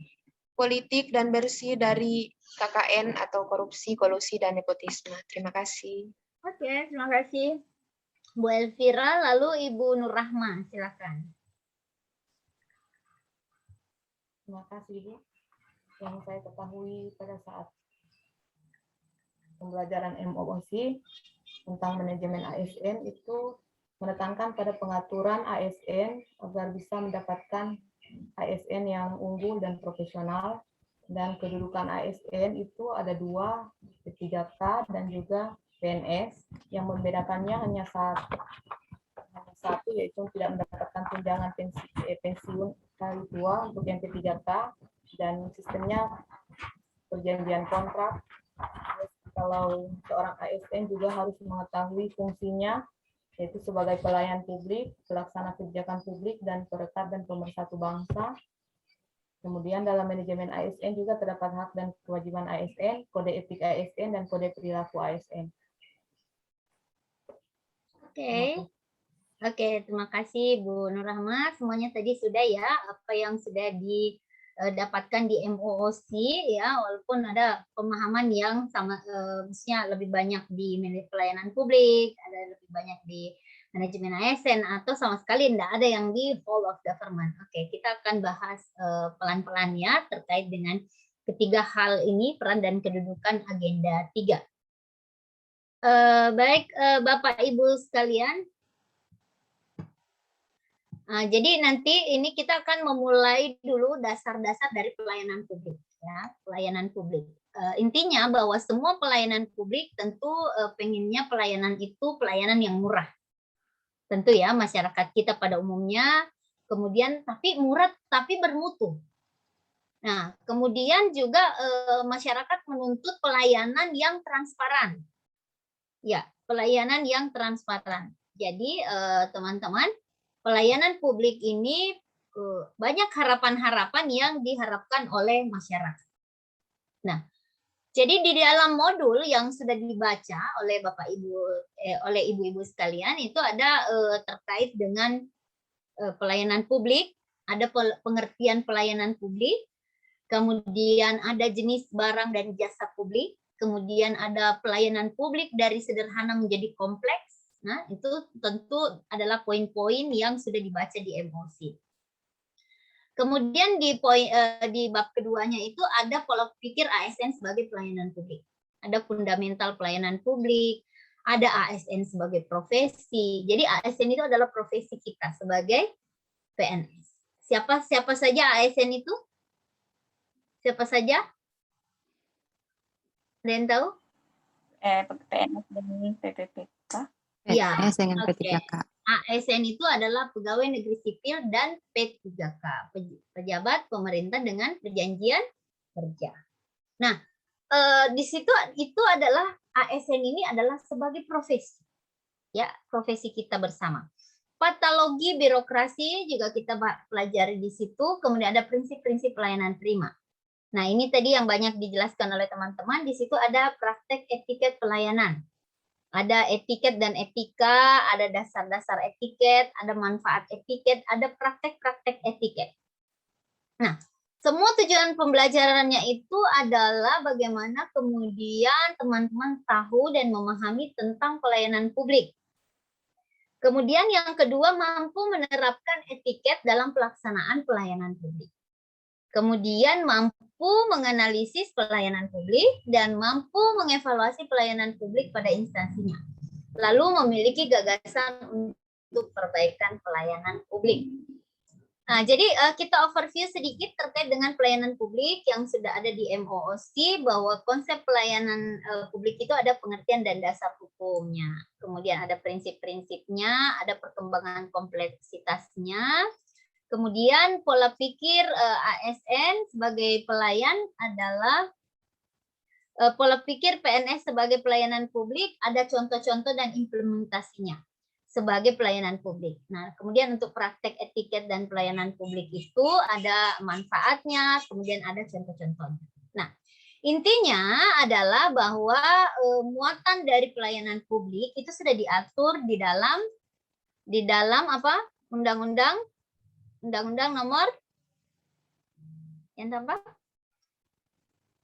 politik dan bersih dari KKN atau korupsi, kolusi, dan nepotisme. Terima kasih. Oke, terima kasih Bu Elvira. Lalu Ibu Nur Rahma, silakan. Terima kasih Bu. Yang saya ketahui pada saat pembelajaran MOOC tentang manajemen ASN itu menekankan pada pengaturan ASN agar bisa mendapatkan ASN yang unggul dan profesional, dan kedudukan ASN itu ada 2, P3K dan juga PNS. Yang membedakannya hanya satu, yaitu tidak mendapatkan tunjangan pensiun hari tua untuk yang P3K, dan sistemnya perjanjian kontrak. Kalau seorang ASN juga harus mengetahui fungsinya, yaitu sebagai pelayan publik, pelaksana kebijakan publik, dan perekat dan pemersatu bangsa. Kemudian dalam manajemen ASN juga terdapat hak dan kewajiban ASN, kode etik ASN, dan kode perilaku ASN. Oke, terima kasih Bu Nur Rahma. Semuanya tadi sudah ya, apa yang sudah didapatkan di MOOC ya, walaupun ada pemahaman yang sama, maksudnya lebih banyak di pelayanan publik, ada lebih banyak di manajemen ASN, atau sama sekali tidak ada yang di whole of government. Oke, kita akan bahas pelan-pelan ya terkait dengan ketiga hal ini, peran dan kedudukan agenda 3. Baik, Bapak Ibu sekalian. Jadi nanti ini kita akan memulai dulu dasar-dasar dari pelayanan publik ya, pelayanan publik. Intinya bahwa semua pelayanan publik tentu pengennya pelayanan itu pelayanan yang murah. Tentu ya, masyarakat kita pada umumnya, kemudian tapi murah tapi bermutu. Nah, kemudian juga masyarakat menuntut pelayanan yang transparan. Ya, pelayanan yang transparan. Jadi teman-teman, pelayanan publik ini banyak harapan-harapan yang diharapkan oleh masyarakat. Nah, jadi di dalam modul yang sudah dibaca oleh Bapak Ibu, oleh ibu-ibu sekalian, itu ada terkait dengan pelayanan publik, ada pengertian pelayanan publik, kemudian ada jenis barang dan jasa publik, kemudian ada pelayanan publik dari sederhana menjadi kompleks. Nah, itu tentu adalah poin-poin yang sudah dibaca di MOOC. Kemudian di bab keduanya itu ada pola pikir ASN sebagai pelayanan publik. Ada fundamental pelayanan publik, ada ASN sebagai profesi. Jadi ASN itu adalah profesi kita sebagai PNS. Siapa saja ASN itu? Siapa saja? Ada yang tahu? PNS dan PPPK. Iya. PNS dengan P3K. ASN itu adalah pegawai negeri sipil dan P3K, pejabat pemerintah dengan perjanjian kerja. Nah, di situ itu adalah ASN ini adalah sebagai profesi, ya, profesi kita bersama. Patologi birokrasi juga kita pelajari di situ. Kemudian ada prinsip-prinsip pelayanan prima. Nah, ini tadi yang banyak dijelaskan oleh teman-teman. Di situ ada praktek etiket pelayanan. Ada etiket dan etika, ada dasar-dasar etiket, ada manfaat etiket, ada praktek-praktek etiket. Nah, Semua tujuan pembelajarannya itu adalah bagaimana kemudian teman-teman tahu dan memahami tentang pelayanan publik. Kemudian yang kedua, mampu menerapkan etiket dalam pelaksanaan pelayanan publik. Kemudian mampu menganalisis pelayanan publik dan mampu mengevaluasi pelayanan publik pada instansinya. Lalu memiliki gagasan untuk perbaikan pelayanan publik. Nah, jadi kita overview sedikit terkait dengan pelayanan publik yang sudah ada di MOOC, bahwa konsep pelayanan publik itu ada pengertian dan dasar hukumnya. Kemudian ada prinsip-prinsipnya, ada perkembangan kompleksitasnya. Kemudian pola pikir ASN sebagai pelayan adalah pola pikir PNS sebagai pelayanan publik, ada contoh-contoh dan implementasinya sebagai pelayanan publik. Nah, kemudian untuk praktek etiket dan pelayanan publik itu ada manfaatnya, kemudian ada contoh-contohnya. Nah, intinya adalah bahwa muatan dari pelayanan publik itu sudah diatur di dalam apa? Undang-undang nomor yang apa?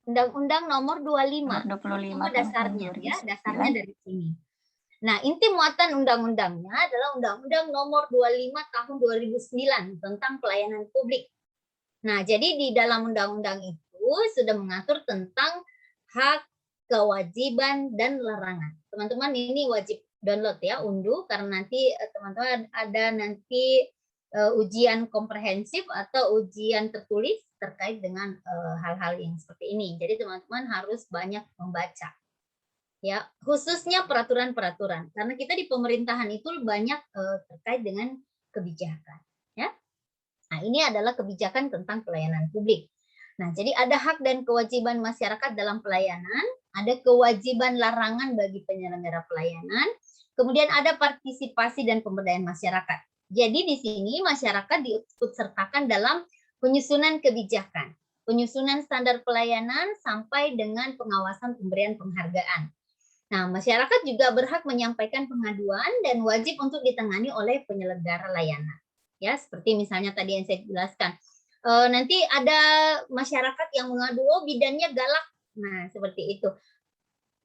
Undang-undang nomor 25. 25 Itu dasarnya ya, dasarnya dari sini. Nah, inti muatan undang-undangnya adalah Undang-Undang Nomor 25 Tahun 2009 tentang pelayanan publik. Nah, jadi di dalam undang-undang itu sudah mengatur tentang hak, kewajiban, dan larangan. Teman-teman ini wajib download ya, unduh, karena nanti teman-teman ada nanti ujian komprehensif atau ujian tertulis terkait dengan hal-hal yang seperti ini. Jadi teman-teman harus banyak membaca. Ya, khususnya peraturan-peraturan, karena kita di pemerintahan itu banyak terkait dengan kebijakan, ya. Nah, ini adalah kebijakan tentang pelayanan publik. Nah, jadi ada hak dan kewajiban masyarakat dalam pelayanan, ada kewajiban larangan bagi penyelenggara pelayanan, kemudian ada partisipasi dan pemberdayaan masyarakat. Jadi di sini masyarakat diikutsertakan dalam penyusunan kebijakan, penyusunan standar pelayanan sampai dengan pengawasan pemberian penghargaan. Nah, masyarakat juga berhak menyampaikan pengaduan dan wajib untuk ditangani oleh penyelenggara layanan. Ya, seperti misalnya tadi yang saya jelaskan. Nanti ada masyarakat yang mengadu, oh bidannya galak. Nah, seperti itu.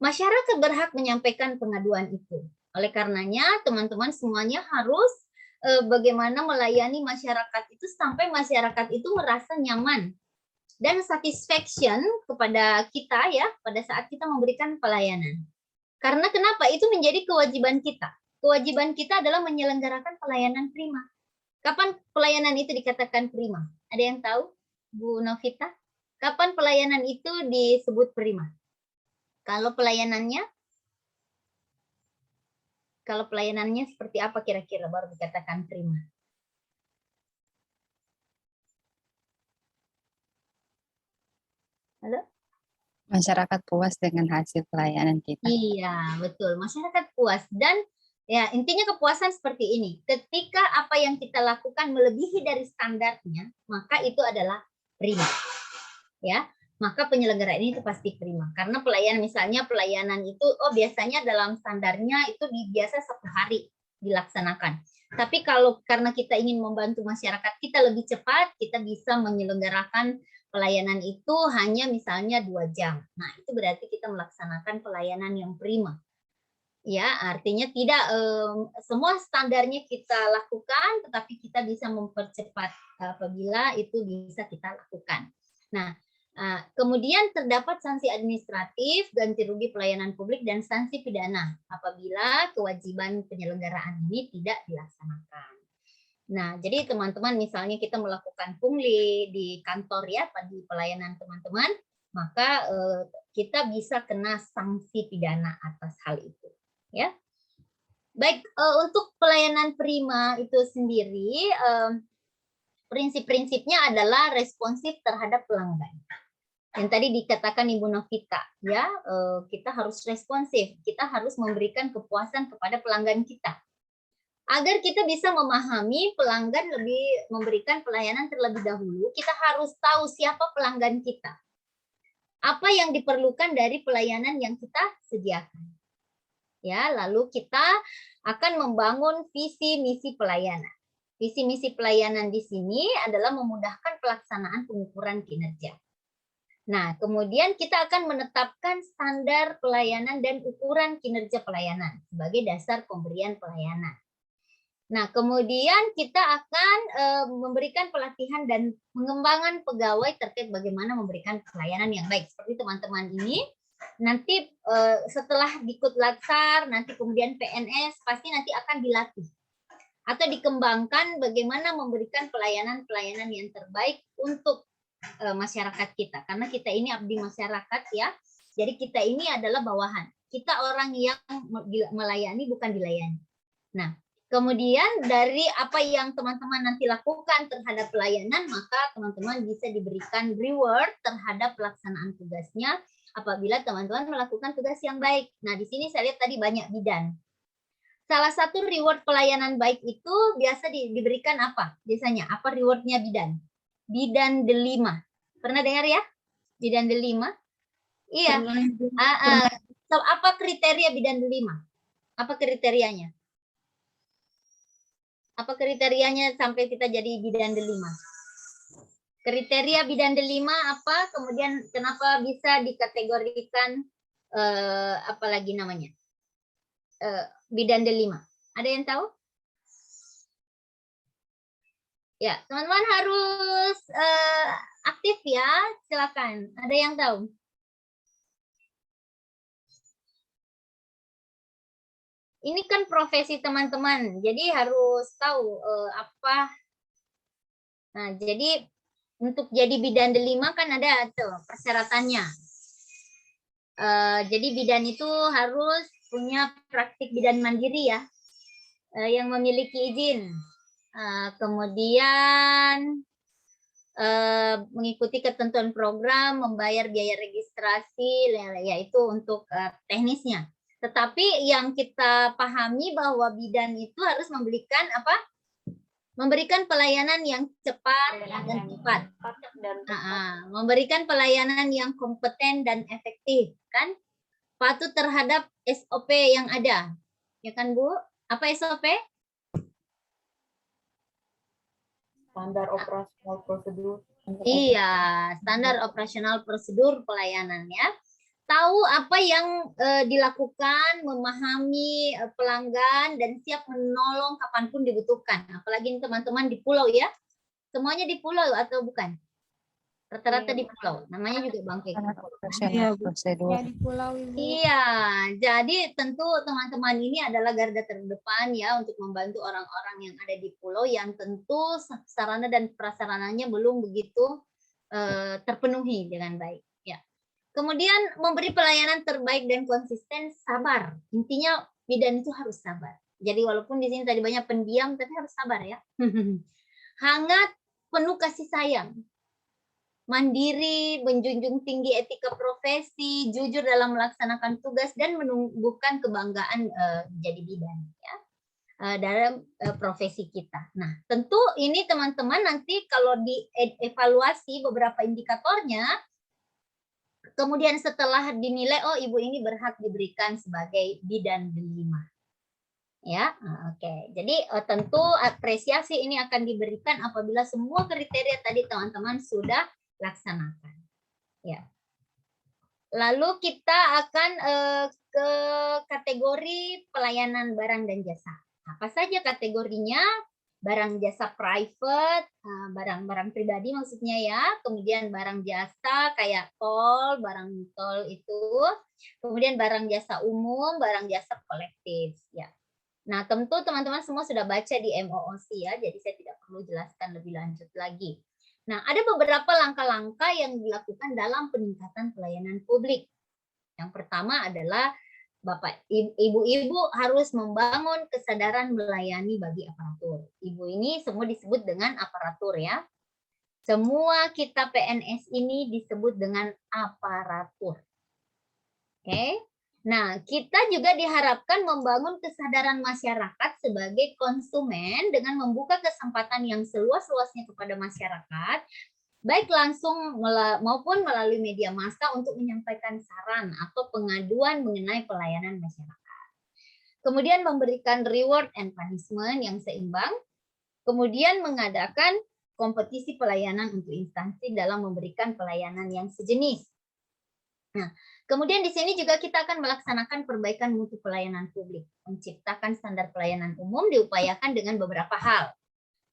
Masyarakat berhak menyampaikan pengaduan itu. Oleh karenanya, teman-teman semuanya harus bagaimana melayani masyarakat itu sampai masyarakat itu merasa nyaman dan satisfaction kepada kita ya pada saat kita memberikan pelayanan. Karena kenapa? Itu menjadi kewajiban kita. Kewajiban kita adalah menyelenggarakan pelayanan prima. Kapan pelayanan itu dikatakan prima? Ada yang tahu, Bu Novita? Kapan pelayanan itu disebut prima? Kalau pelayanannya seperti apa kira-kira baru dikatakan prima? Halo? Masyarakat puas dengan hasil pelayanan kita. Iya, betul. Masyarakat puas dan ya intinya kepuasan seperti ini. Ketika apa yang kita lakukan melebihi dari standarnya, maka itu adalah prima. Ya, maka penyelenggara ini itu pasti prima. Karena pelayanan misalnya pelayanan itu biasanya dalam standarnya itu biasa 1 hari dilaksanakan. Tapi kalau karena kita ingin membantu masyarakat kita lebih cepat, kita bisa menyelenggarakan pelayanan itu hanya misalnya 2 jam. Nah, itu berarti kita melaksanakan pelayanan yang prima. Ya, artinya tidak semua standarnya kita lakukan, tetapi kita bisa mempercepat apabila itu bisa kita lakukan. Nah, kemudian terdapat sanksi administratif, ganti rugi pelayanan publik, dan sanksi pidana apabila kewajiban penyelenggaraan ini tidak dilaksanakan. Nah, jadi teman-teman misalnya kita melakukan pungli di kantor ya, di pelayanan teman-teman, maka kita bisa kena sanksi pidana atas hal itu. Ya, baik, untuk pelayanan prima itu sendiri, prinsip-prinsipnya adalah responsif terhadap pelanggan. Yang tadi dikatakan Ibu Novita, ya, kita harus responsif, kita harus memberikan kepuasan kepada pelanggan kita. Agar kita bisa memahami pelanggan lebih memberikan pelayanan terlebih dahulu, kita harus tahu siapa pelanggan kita. Apa yang diperlukan dari pelayanan yang kita sediakan. Ya, lalu kita akan membangun visi misi pelayanan. Visi misi pelayanan di sini adalah memudahkan pelaksanaan pengukuran kinerja. Nah, kemudian kita akan menetapkan standar pelayanan dan ukuran kinerja pelayanan sebagai dasar pemberian pelayanan. Nah, kemudian kita akan memberikan pelatihan dan pengembangan pegawai terkait bagaimana memberikan pelayanan yang baik. Seperti teman-teman ini, nanti setelah Dikutlatsar, nanti kemudian PNS, pasti nanti akan dilatih atau dikembangkan bagaimana memberikan pelayanan-pelayanan yang terbaik untuk masyarakat kita. Karena kita ini abdi masyarakat ya, jadi kita ini adalah bawahan. Kita orang yang melayani bukan dilayani. Nah, kemudian dari apa yang teman-teman nanti lakukan terhadap pelayanan, maka teman-teman bisa diberikan reward terhadap pelaksanaan tugasnya apabila teman-teman melakukan tugas yang baik. Nah, di sini saya lihat tadi banyak bidan. Salah satu reward pelayanan baik itu biasa diberikan apa? Biasanya apa rewardnya bidan? Bidan delima. Pernah dengar ya? Bidan delima? Iya. So, apa kriteria bidan delima? Apa kriterianya? Apa kriterianya sampai kita jadi bidan delima? Kriteria bidan delima apa? Kemudian kenapa bisa dikategorikan apa lagi namanya? Bidan delima. Ada yang tahu? Ya, teman-teman harus aktif ya. Silakan. Ada yang tahu? Ini kan profesi teman-teman, jadi harus tahu apa. Nah, jadi untuk jadi bidan delima kan ada tuh persyaratannya. Jadi bidan itu harus punya praktik bidan mandiri ya, yang memiliki izin. Kemudian mengikuti ketentuan program, membayar biaya registrasi, yaitu untuk teknisnya. Tetapi yang kita pahami bahwa bidan itu harus memberikan apa? Memberikan pelayanan yang cepat dan tepat. Memberikan pelayanan yang kompeten dan efektif, kan? Patuh terhadap SOP yang ada. Ya kan, Bu? Apa SOP? Standar operasional prosedur. Iya, standar operasional prosedur pelayanan ya. Tahu apa yang dilakukan, memahami pelanggan, dan siap menolong kapanpun dibutuhkan. Apalagi teman-teman di pulau ya. Semuanya di pulau atau bukan? Rata-rata di pulau. Namanya juga bangkai. Iya, di pulau Ibu. Iya, jadi tentu teman-teman ini adalah garda terdepan ya untuk membantu orang-orang yang ada di pulau yang tentu sarana dan prasarananya belum begitu terpenuhi dengan baik. Ya. Kemudian memberi pelayanan terbaik dan konsisten, sabar. Intinya bidan itu harus sabar. Jadi walaupun di sini tadi banyak pendiam, tapi harus sabar ya. Hangat, penuh kasih sayang. Mandiri, menjunjung tinggi etika profesi, jujur dalam melaksanakan tugas, dan menumbuhkan kebanggaan jadi bidan ya, dalam profesi kita. Nah, tentu ini teman-teman nanti kalau dievaluasi beberapa indikatornya, kemudian setelah dinilai, oh ibu ini berhak diberikan sebagai bidan delima. Ya, oke. Jadi tentu apresiasi ini akan diberikan apabila semua kriteria tadi teman-teman sudah laksanakan. Ya. Lalu kita akan ke kategori pelayanan barang dan jasa. Apa saja kategorinya? Barang jasa private, barang-barang pribadi maksudnya ya, kemudian barang jasa kayak tol, barang tol itu, kemudian barang jasa umum, barang jasa kolektif ya. Nah, tentu teman-teman semua sudah baca di MOOC ya, jadi saya tidak perlu jelaskan lebih lanjut lagi. Nah, ada beberapa langkah-langkah yang dilakukan dalam peningkatan pelayanan publik. Yang pertama adalah Bapak, ibu-ibu harus membangun kesadaran melayani bagi aparatur. Ibu ini semua disebut dengan aparatur ya. Semua kita PNS ini disebut dengan aparatur. Oke. Nah, kita juga diharapkan membangun kesadaran masyarakat sebagai konsumen dengan membuka kesempatan yang seluas-luasnya kepada masyarakat, baik langsung maupun melalui media massa untuk menyampaikan saran atau pengaduan mengenai pelayanan masyarakat. Kemudian memberikan reward and punishment yang seimbang. kemudian mengadakan kompetisi pelayanan untuk instansi dalam memberikan pelayanan yang sejenis. Nah, kemudian di sini juga kita akan melaksanakan perbaikan mutu pelayanan publik, menciptakan standar pelayanan umum diupayakan dengan beberapa hal,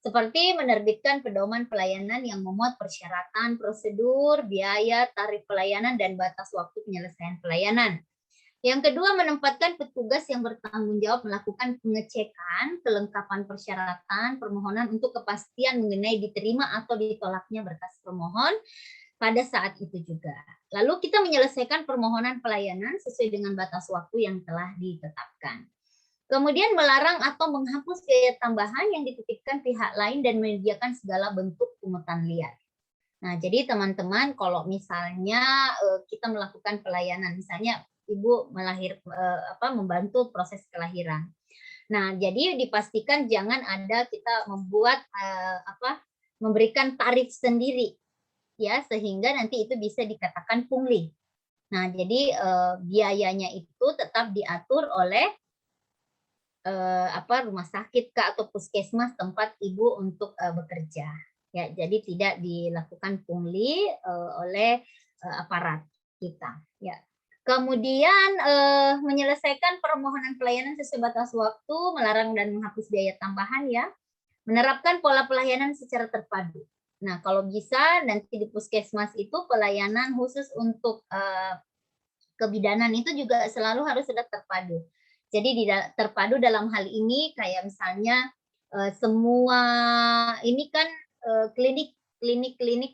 seperti menerbitkan pedoman pelayanan yang memuat persyaratan, prosedur, biaya, tarif pelayanan, dan batas waktu penyelesaian pelayanan. Yang kedua, menempatkan petugas yang bertanggung jawab melakukan pengecekan kelengkapan persyaratan permohonan untuk kepastian mengenai diterima atau ditolaknya berkas permohon pada saat itu juga. Lalu kita menyelesaikan permohonan pelayanan sesuai dengan batas waktu yang telah ditetapkan. Kemudian melarang atau menghapus biaya tambahan yang dititipkan pihak lain dan menyediakan segala bentuk pungutan liar. Nah, jadi teman-teman, kalau misalnya kita melakukan pelayanan, misalnya ibu membantu proses kelahiran. Nah, jadi dipastikan jangan ada kita membuat memberikan tarif sendiri, ya, sehingga nanti itu bisa dikatakan pungli. Nah, jadi biayanya itu tetap diatur oleh rumah sakit atau puskesmas tempat ibu untuk bekerja. Ya, jadi tidak dilakukan pungli oleh aparat kita. Ya. Kemudian menyelesaikan permohonan pelayanan sesuai batas waktu, melarang dan menghapus biaya tambahan, ya. Menerapkan pola pelayanan secara terpadu. Nah, kalau bisa nanti di puskesmas itu pelayanan khusus untuk kebidanan itu juga selalu harus sudah terpadu. Jadi terpadu dalam hal ini kayak misalnya semua ini kan klinik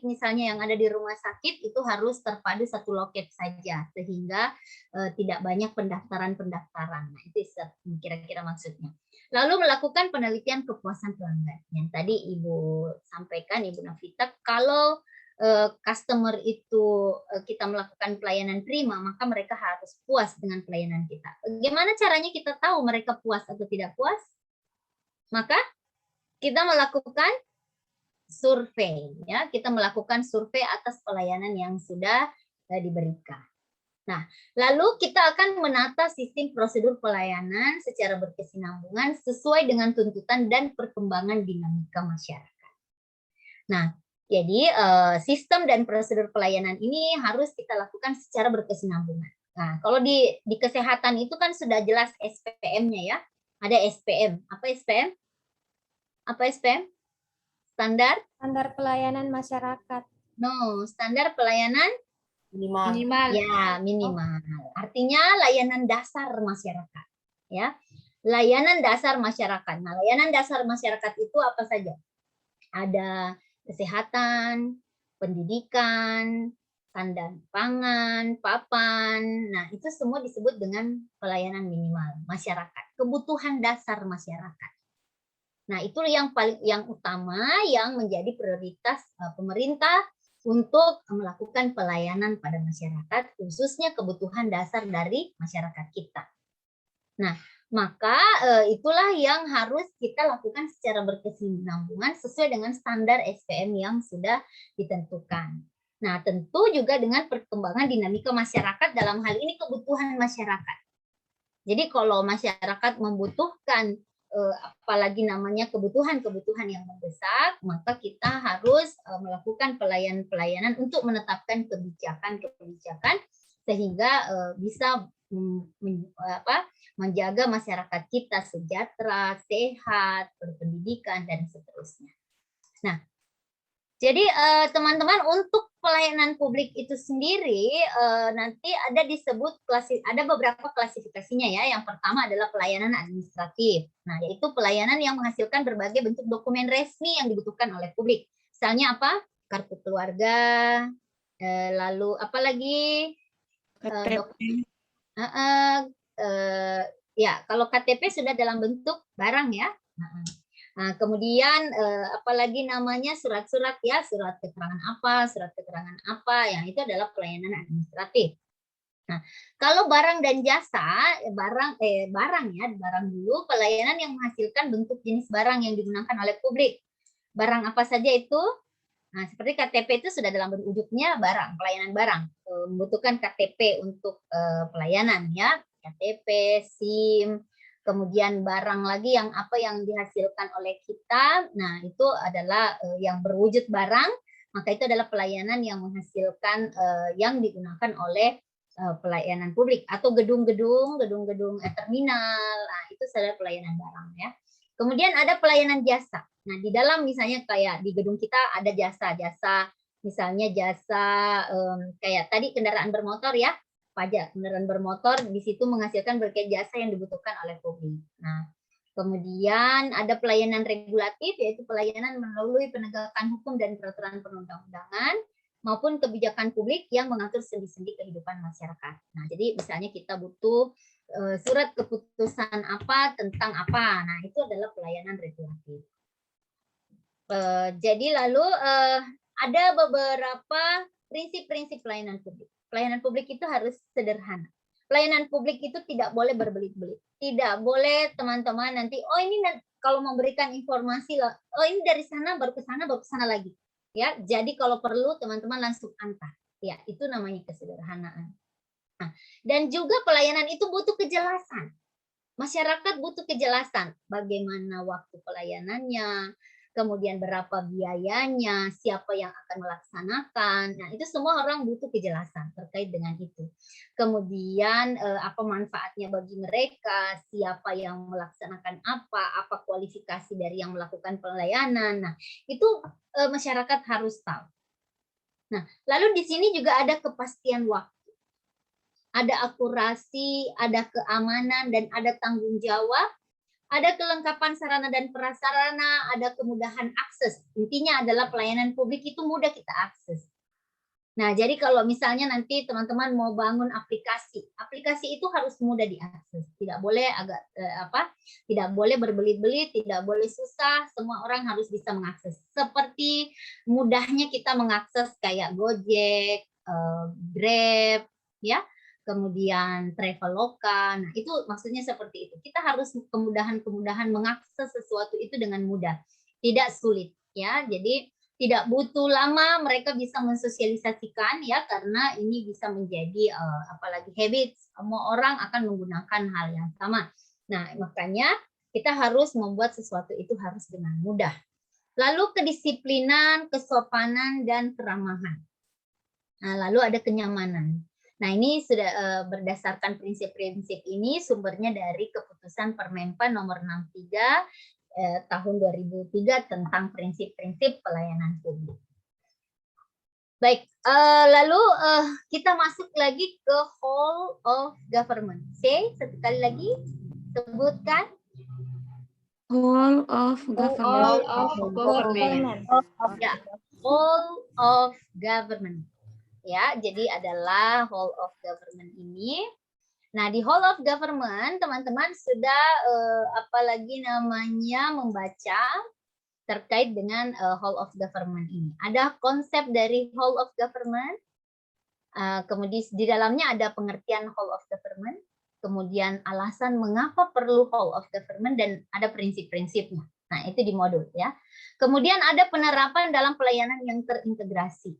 misalnya yang ada di rumah sakit itu harus terpadu satu loket saja sehingga tidak banyak pendaftaran. Nah, itu kira-kira maksudnya. Lalu melakukan penelitian kepuasan pelanggan. Yang tadi Ibu sampaikan, Ibu Novita, kalau customer itu kita melakukan pelayanan prima, maka mereka harus puas dengan pelayanan kita. Bagaimana caranya kita tahu mereka puas atau tidak puas? Maka kita melakukan survei, ya. Kita melakukan survei atas pelayanan yang sudah diberikan. Nah, lalu kita akan menata sistem prosedur pelayanan secara berkesinambungan sesuai dengan tuntutan dan perkembangan dinamika masyarakat. Nah, jadi sistem dan prosedur pelayanan ini harus kita lakukan secara berkesinambungan. Nah, kalau di kesehatan itu kan sudah jelas SPM-nya, ya. Ada SPM. Apa SPM? Apa SPM? Standar pelayanan masyarakat. No, standar pelayanan minimal. Ya, minimal. Artinya layanan dasar masyarakat, ya. Layanan dasar masyarakat. Nah, layanan dasar masyarakat itu apa saja? Ada kesehatan, pendidikan, sandang pangan, papan. Nah, itu semua disebut dengan pelayanan minimal masyarakat, kebutuhan dasar masyarakat. Nah, itu yang utama yang menjadi prioritas pemerintah untuk melakukan pelayanan pada masyarakat, khususnya kebutuhan dasar dari masyarakat kita. Nah, maka itulah yang harus kita lakukan secara berkesinambungan sesuai dengan standar SPM yang sudah ditentukan. Nah, tentu juga dengan perkembangan dinamika masyarakat, dalam hal ini kebutuhan masyarakat. Jadi kalau masyarakat membutuhkan apalagi namanya kebutuhan-kebutuhan yang mendesak, maka kita harus melakukan pelayanan untuk menetapkan kebijakan-kebijakan sehingga bisa menjaga masyarakat kita sejahtera, sehat, berpendidikan, dan seterusnya. Nah, jadi teman-teman, untuk pelayanan publik itu sendiri nanti ada beberapa klasifikasinya, ya. Yang pertama adalah pelayanan administratif. Nah, yaitu pelayanan yang menghasilkan berbagai bentuk dokumen resmi yang dibutuhkan oleh publik. Misalnya apa? Kartu keluarga, lalu apa lagi? Ya, kalau KTP sudah dalam bentuk barang, ya. Nah, kemudian apalagi namanya surat-surat, ya, surat keterangan apa, yang itu adalah pelayanan administratif. Nah, kalau barang dan jasa, barang dulu, pelayanan yang menghasilkan bentuk jenis barang yang digunakan oleh publik. Barang apa saja itu? Nah, seperti KTP itu sudah dalam bentuknya barang, pelayanan barang. Membutuhkan KTP untuk pelayanan, ya, KTP, SIM. Kemudian barang lagi yang apa yang dihasilkan oleh kita, nah itu adalah yang berwujud barang, maka itu adalah pelayanan yang menghasilkan yang digunakan oleh pelayanan publik atau gedung-gedung terminal, nah itu adalah pelayanan barang ya. Kemudian ada pelayanan jasa. Nah di dalam misalnya kayak di gedung kita ada jasa-jasa, misalnya jasa kayak tadi kendaraan bermotor ya. Pajak kendaraan bermotor di situ menghasilkan berbagai jasa yang dibutuhkan oleh publik. Nah, kemudian ada pelayanan regulatif, yaitu pelayanan melalui penegakan hukum dan peraturan perundang-undangan maupun kebijakan publik yang mengatur sendi-sendi kehidupan masyarakat. Nah, jadi misalnya kita butuh surat keputusan apa tentang apa. Nah, itu adalah pelayanan regulatif. Jadi lalu ada beberapa prinsip-prinsip pelayanan publik. Pelayanan publik itu harus sederhana. Pelayanan publik itu tidak boleh berbelit-belit. Tidak boleh teman-teman nanti, oh ini kalau memberikan informasi, oh ini dari sana baru ke sana lagi. Ya, jadi kalau perlu teman-teman langsung antar. Ya, itu namanya kesederhanaan. Nah, dan juga pelayanan itu butuh kejelasan. Masyarakat butuh kejelasan. Bagaimana waktu pelayanannya, kemudian berapa biayanya, siapa yang akan melaksanakan. Nah, itu semua orang butuh kejelasan terkait dengan itu. Kemudian apa manfaatnya bagi mereka, siapa yang melaksanakan apa kualifikasi dari yang melakukan pelayanan. Nah, itu masyarakat harus tahu. Nah, lalu di sini juga ada kepastian waktu. Ada akurasi, ada keamanan, dan ada tanggung jawab. Ada kelengkapan sarana dan prasarana, ada kemudahan akses. Intinya adalah pelayanan publik itu mudah kita akses. Nah, jadi kalau misalnya nanti teman-teman mau bangun aplikasi itu harus mudah diakses. Tidak boleh tidak boleh berbelit-belit, tidak boleh susah, semua orang harus bisa mengakses. Seperti mudahnya kita mengakses kayak Gojek, Grab, ya. Kemudian Traveloka, nah itu maksudnya seperti itu. Kita harus kemudahan mengakses sesuatu itu dengan mudah, tidak sulit ya. Jadi tidak butuh lama, mereka bisa mensosialisasikan ya, karena ini bisa menjadi apalagi habit, semua orang akan menggunakan hal yang sama. Nah makanya kita harus membuat sesuatu itu harus dengan mudah. Lalu kedisiplinan, kesopanan, dan keramahan. Nah lalu ada kenyamanan. Nah, ini sudah berdasarkan prinsip-prinsip ini sumbernya dari keputusan Permenpan nomor 63 tahun 2003 tentang prinsip-prinsip pelayanan publik. Baik, lalu kita masuk lagi ke whole of government. Sekali lagi sebutkan. Whole of government. Whole of government. Ya, jadi adalah whole of government ini. Nah, di whole of government teman-teman sudah apalagi namanya membaca terkait dengan whole of government ini. Ada konsep dari whole of government. Kemudian di dalamnya ada pengertian whole of government, kemudian alasan mengapa perlu whole of government, dan ada prinsip-prinsipnya. Nah, itu di modul ya. Kemudian ada penerapan dalam pelayanan yang terintegrasi.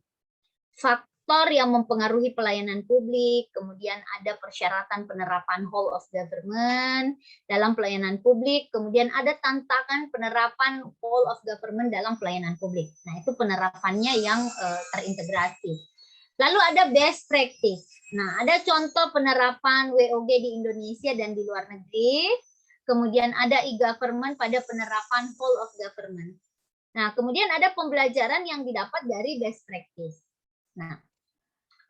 Faktor yang mempengaruhi pelayanan publik, kemudian ada persyaratan penerapan whole of government dalam pelayanan publik, kemudian ada tantangan penerapan whole of government dalam pelayanan publik. Nah, itu penerapannya yang terintegrasi. Lalu ada best practice. Nah, ada contoh penerapan WOG di Indonesia dan di luar negeri. Kemudian ada e-government pada penerapan whole of government. Nah, kemudian ada pembelajaran yang didapat dari best practice. Nah,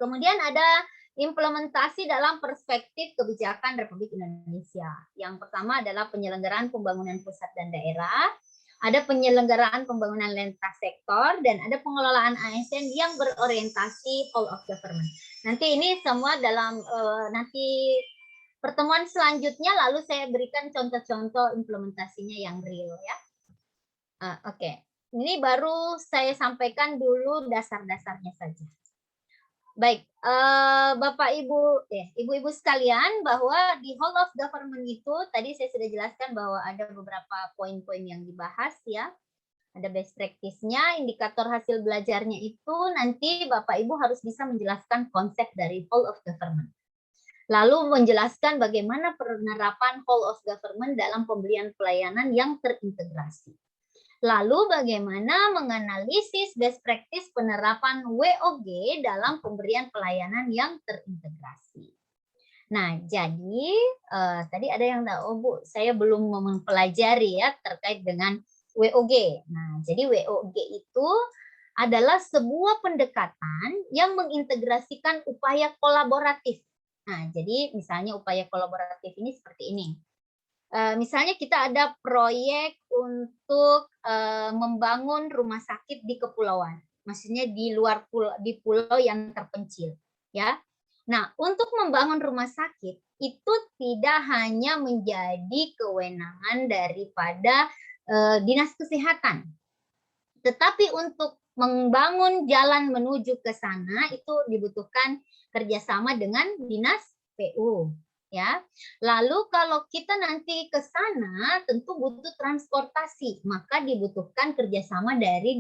kemudian ada implementasi dalam perspektif kebijakan Republik Indonesia. Yang pertama adalah penyelenggaraan pembangunan pusat dan daerah, ada penyelenggaraan pembangunan lintas sektor, dan ada pengelolaan ASN yang berorientasi whole of government. Nanti ini semua dalam nanti pertemuan selanjutnya, lalu saya berikan contoh-contoh implementasinya yang real ya. Oke. Ini baru saya sampaikan dulu dasar-dasarnya saja. Baik, Bapak Ibu, Ibu-ibu sekalian, bahwa di whole of government itu tadi saya sudah jelaskan bahwa ada beberapa poin-poin yang dibahas ya. Ada best practice-nya, indikator hasil belajarnya itu nanti Bapak Ibu harus bisa menjelaskan konsep dari whole of government. Lalu menjelaskan bagaimana penerapan whole of government dalam pemberian pelayanan yang terintegrasi. Lalu bagaimana menganalisis best practice penerapan WOG dalam pemberian pelayanan yang terintegrasi. Nah, jadi tadi ada yang tahu, oh Bu, saya belum mempelajari ya terkait dengan WOG. Nah, jadi WOG itu adalah sebuah pendekatan yang mengintegrasikan upaya kolaboratif. Nah, jadi misalnya upaya kolaboratif ini seperti ini. Misalnya kita ada proyek untuk membangun rumah sakit di kepulauan, maksudnya di luar pulau, di pulau yang terpencil, ya. Nah, untuk membangun rumah sakit itu tidak hanya menjadi kewenangan daripada dinas kesehatan, tetapi untuk membangun jalan menuju ke sana itu dibutuhkan kerjasama dengan dinas PU. Ya, lalu kalau kita nanti ke sana tentu butuh transportasi, maka dibutuhkan kerjasama dari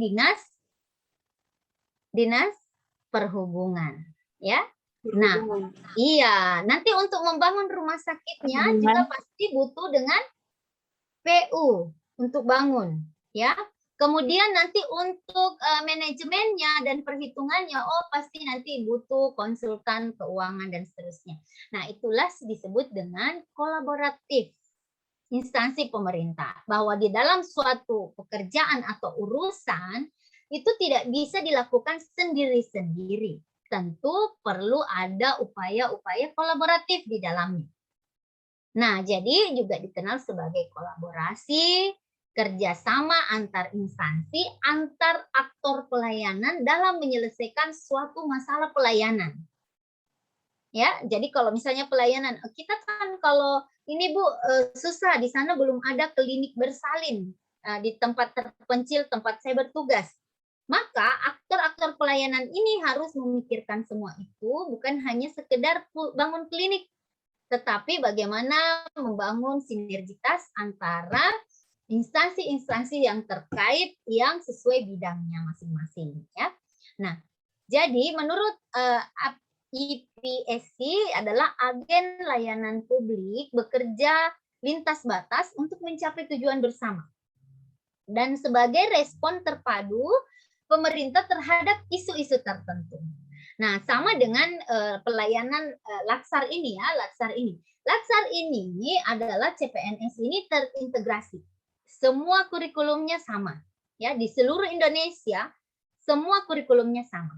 dinas perhubungan, ya. Nah, iya, nanti untuk membangun rumah sakitnya juga pasti butuh dengan PU untuk bangun, ya. Kemudian nanti untuk manajemennya dan perhitungannya, oh pasti nanti butuh konsultan keuangan dan seterusnya. Nah, itulah disebut dengan kolaboratif instansi pemerintah. Bahwa di dalam suatu pekerjaan atau urusan, itu tidak bisa dilakukan sendiri-sendiri. Tentu perlu ada upaya-upaya kolaboratif di dalamnya. Nah, jadi juga dikenal sebagai kolaborasi, kerjasama antar instansi, antar aktor pelayanan dalam menyelesaikan suatu masalah pelayanan. Ya, jadi kalau misalnya pelayanan, kita kan kalau ini Bu susah, di sana belum ada klinik bersalin di tempat terpencil tempat saya bertugas. Maka aktor-aktor pelayanan ini harus memikirkan semua itu, bukan hanya sekedar bangun klinik, tetapi bagaimana membangun sinergitas antara instansi-instansi yang terkait yang sesuai bidangnya masing-masing, ya. Nah, jadi menurut IPSC adalah agen layanan publik bekerja lintas batas untuk mencapai tujuan bersama. Dan sebagai respon terpadu pemerintah terhadap isu-isu tertentu. Nah, sama dengan pelayanan Laksar ini ya, Laksar ini. Laksar ini adalah CPNS ini terintegrasi. Semua kurikulumnya sama, ya, di seluruh Indonesia semua kurikulumnya sama,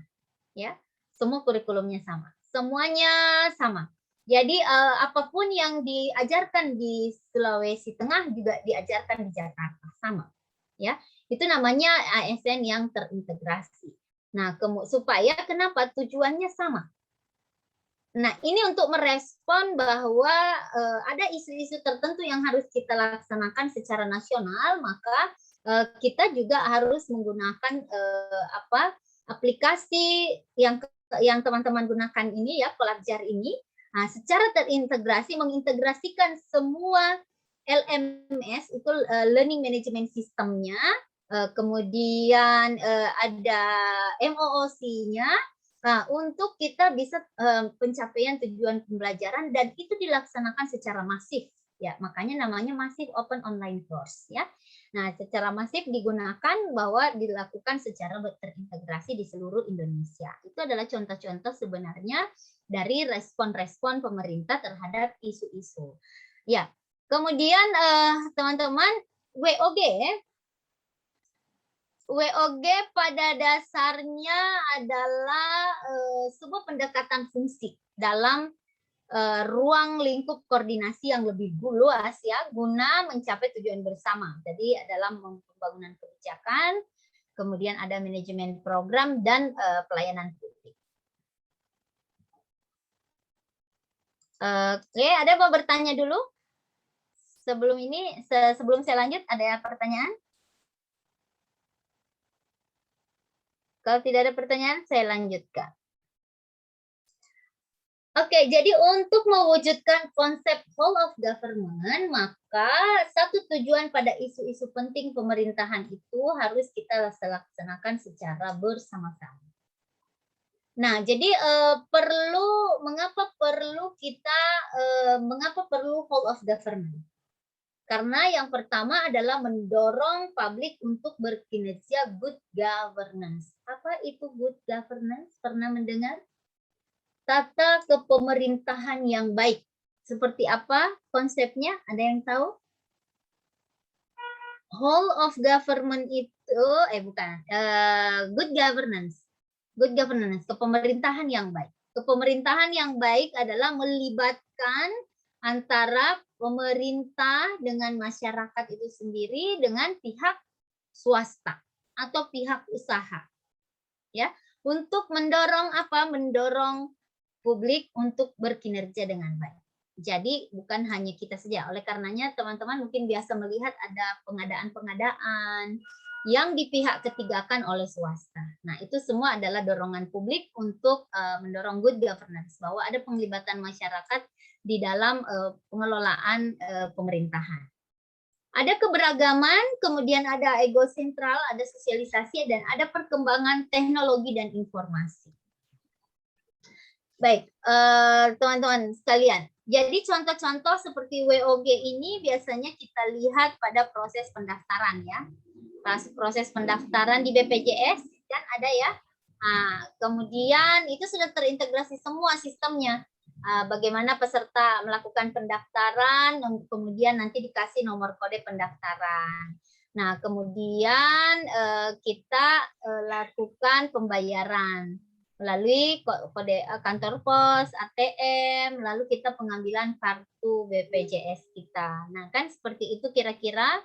ya, semua kurikulumnya sama, semuanya sama. Jadi apapun yang diajarkan di Sulawesi Tengah juga diajarkan di Jakarta, sama, ya. Itu namanya ASN yang terintegrasi. Nah, supaya kenapa tujuannya sama? Nah, ini untuk merespon bahwa ada isu-isu tertentu yang harus kita laksanakan secara nasional, maka kita juga harus menggunakan aplikasi yang teman-teman gunakan ini ya, Kolabjar ini, secara terintegrasi mengintegrasikan semua LMS itu Learning Management System-nya, kemudian ada MOOC-nya. Nah, untuk kita bisa pencapaian tujuan pembelajaran dan itu dilaksanakan secara masif, ya. Makanya namanya Massive Open Online Course, ya. Nah, secara masif digunakan bahwa dilakukan secara terintegrasi di seluruh Indonesia. Itu adalah contoh-contoh sebenarnya dari respon-respon pemerintah terhadap isu-isu. Ya. Kemudian teman-teman, WOG pada dasarnya adalah sebuah pendekatan fungsi dalam ruang lingkup koordinasi yang lebih luas ya, guna mencapai tujuan bersama. Jadi dalam pembangunan kebijakan, kemudian ada manajemen program dan pelayanan publik. Oke, ada yang mau bertanya dulu? Sebelum saya lanjut, ada pertanyaan? Kalau tidak ada pertanyaan, saya lanjutkan. Oke, jadi untuk mewujudkan konsep whole of government, maka satu tujuan pada isu-isu penting pemerintahan itu harus kita laksanakan secara bersama-sama. Nah, jadi mengapa perlu whole of government? Karena yang pertama adalah mendorong publik untuk berkinerja good governance. Apa itu good governance? Pernah mendengar? Tata kepemerintahan yang baik. Seperti apa konsepnya? Ada yang tahu? Whole of government itu, good governance. Good governance, kepemerintahan yang baik. Kepemerintahan yang baik adalah melibatkan antara pemerintah dengan masyarakat itu sendiri dengan pihak swasta atau pihak usaha. Ya, untuk mendorong apa? Mendorong publik untuk berkinerja dengan baik. Jadi bukan hanya kita saja. Oleh karenanya teman-teman mungkin biasa melihat ada pengadaan-pengadaan yang di pihak ketigakan oleh swasta. Nah, itu semua adalah dorongan publik untuk mendorong good governance, bahwa ada penglibatan masyarakat di dalam pengelolaan pemerintahan. Ada keberagaman, kemudian ada ego sentral, ada sosialisasi, dan ada perkembangan teknologi dan informasi. Baik, teman-teman sekalian. Jadi contoh-contoh seperti WOG ini biasanya kita lihat pada proses pendaftaran ya. Proses pendaftaran di BPJS kan ada ya. Nah, kemudian itu sudah terintegrasi semua sistemnya. Bagaimana peserta melakukan pendaftaran, kemudian nanti dikasih nomor kode pendaftaran. Nah, kemudian kita lakukan pembayaran melalui kode kantor pos, ATM, lalu kita pengambilan kartu BPJS kita. Nah, kan seperti itu kira-kira.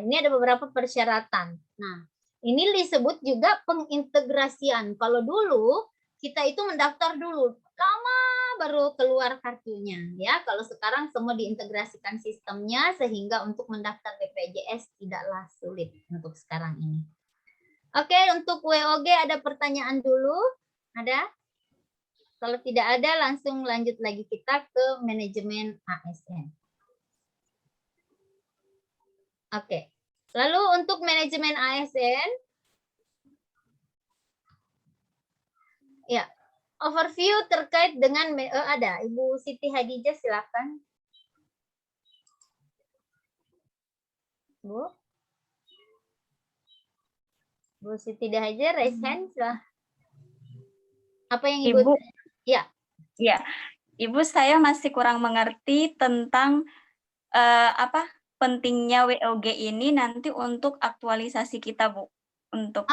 Ini ada beberapa persyaratan. Nah, ini disebut juga pengintegrasian. Kalau dulu kita itu mendaftar dulu, lama baru keluar kartunya, ya. Kalau sekarang semua diintegrasikan sistemnya sehingga untuk mendaftar BPJS tidaklah sulit untuk sekarang ini. Oke, untuk WOG ada pertanyaan dulu? Ada? Kalau tidak ada, langsung lanjut lagi kita ke manajemen ASN. Oke, lalu untuk manajemen ASN, ya, overview terkait dengan ada Ibu Siti Hadijah, silakan. Bu Siti Hadijah, raise hand, silahkan. Apa yang Ibu? Ya. Ya, Ibu, saya masih kurang mengerti tentang pentingnya WOG ini nanti untuk aktualisasi kita, Bu. Untuk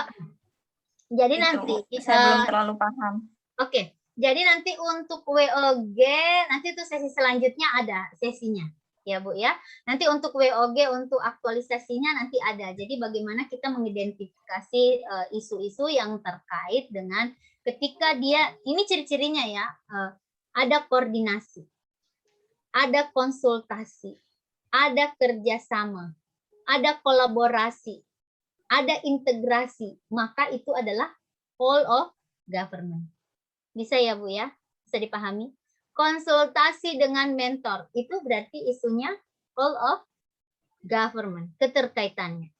jadi itu, nanti saya belum terlalu paham. Oke. Jadi nanti untuk WOG nanti itu sesi selanjutnya ada sesinya. Ya, Bu ya. Nanti untuk WOG untuk aktualisasinya nanti ada. Jadi bagaimana kita mengidentifikasi isu-isu yang terkait dengan ketika dia ini ciri-cirinya ya, ada koordinasi, ada konsultasi, ada kerjasama, ada kolaborasi, ada integrasi, maka itu adalah whole of government. Bisa ya Bu ya? Bisa dipahami? Konsultasi dengan mentor, itu berarti isunya whole of government, keterkaitannya.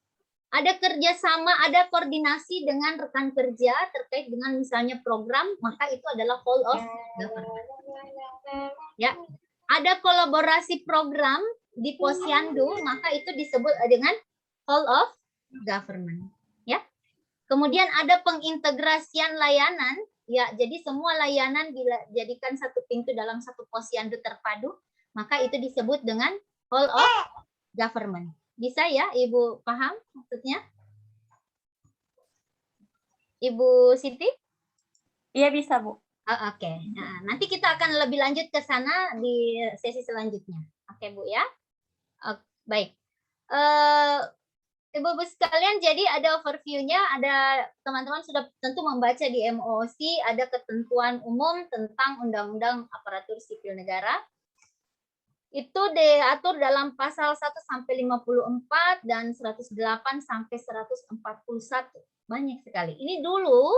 Ada kerjasama, ada koordinasi dengan rekan kerja terkait dengan misalnya program, maka itu adalah whole of government. Ya, ada kolaborasi program di Posyandu, maka itu disebut dengan whole of government. Ya, kemudian ada pengintegrasian layanan. Ya, jadi semua layanan bila jadikan satu pintu dalam satu Posyandu terpadu, maka itu disebut dengan whole of government. Bisa ya, Ibu paham maksudnya? Ibu Siti? Iya, bisa, Bu. Oke. Nah, nanti kita akan lebih lanjut ke sana di sesi selanjutnya. Oke, Bu ya. Baik. Ibu-ibu sekalian, jadi ada overview-nya, ada teman-teman sudah tentu membaca di MOC, ada ketentuan umum tentang Undang-Undang Aparatur Sipil Negara. Itu diatur dalam pasal 1 sampai 54 dan 108 sampai 141. Banyak sekali. Ini dulu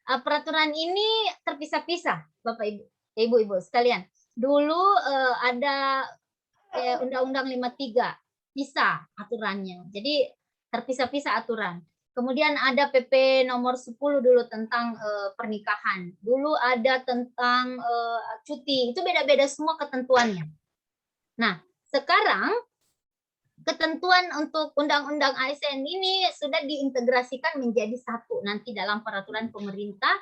peraturan ini terpisah-pisah, Bapak Ibu, Ibu-ibu sekalian. Dulu ada Undang-Undang 53 pisah aturannya. Jadi terpisah-pisah aturan. Kemudian ada PP nomor 10 dulu tentang pernikahan. Dulu ada tentang cuti. Itu beda-beda semua ketentuannya. Nah, sekarang ketentuan untuk undang-undang ASN ini sudah diintegrasikan menjadi satu nanti dalam peraturan pemerintah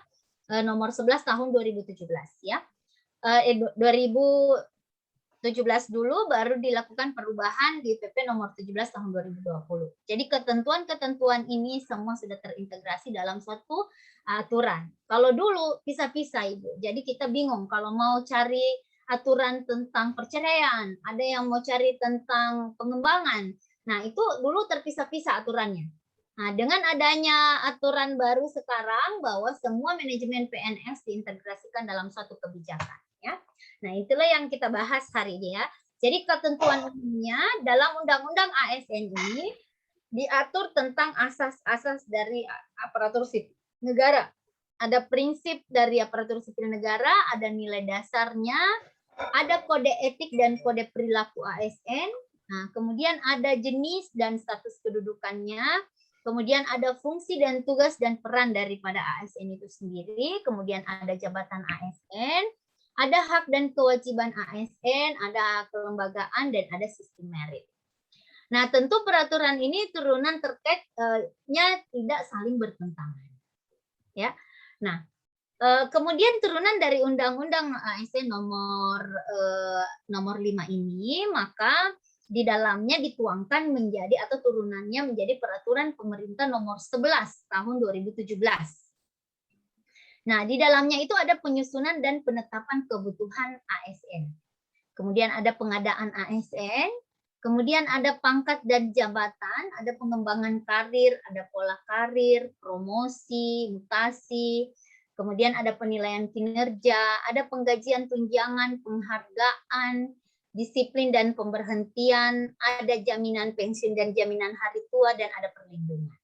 nomor 11 tahun 2017 ya. 2017 dulu baru dilakukan perubahan di PP nomor 17 tahun 2020. Jadi ketentuan-ketentuan ini semua sudah terintegrasi dalam suatu aturan. Kalau dulu pisah-pisah Ibu. Jadi kita bingung kalau mau cari aturan tentang perceraian, ada yang mau cari tentang pengembangan. Nah, itu dulu terpisah-pisah aturannya. Nah, dengan adanya aturan baru sekarang bahwa semua manajemen PNS diintegrasikan dalam suatu kebijakan ya. Nah, itulah yang kita bahas hari ini ya. Jadi ketentuan umumnya dalam Undang-Undang ASN ini diatur tentang asas-asas dari aparatur sipil negara. Ada prinsip dari aparatur sipil negara, ada nilai dasarnya, ada kode etik dan kode perilaku ASN. Nah, kemudian ada jenis dan status kedudukannya. Kemudian ada fungsi dan tugas dan peran daripada ASN itu sendiri. Kemudian ada jabatan ASN. Ada hak dan kewajiban ASN, ada kelembagaan, dan ada sistem merit. Nah, tentu peraturan ini turunan terkaitnya tidak saling bertentangan. Ya. Nah, kemudian turunan dari Undang-Undang ASN nomor 5 ini, maka di dalamnya dituangkan menjadi atau turunannya menjadi peraturan pemerintah nomor 11 tahun 2017. Nah, di dalamnya itu ada penyusunan dan penetapan kebutuhan ASN. Kemudian ada pengadaan ASN, kemudian ada pangkat dan jabatan, ada pengembangan karir, ada pola karir, promosi, mutasi, kemudian ada penilaian kinerja, ada penggajian tunjangan, penghargaan, disiplin dan pemberhentian, ada jaminan pensiun dan jaminan hari tua, dan ada perlindungan.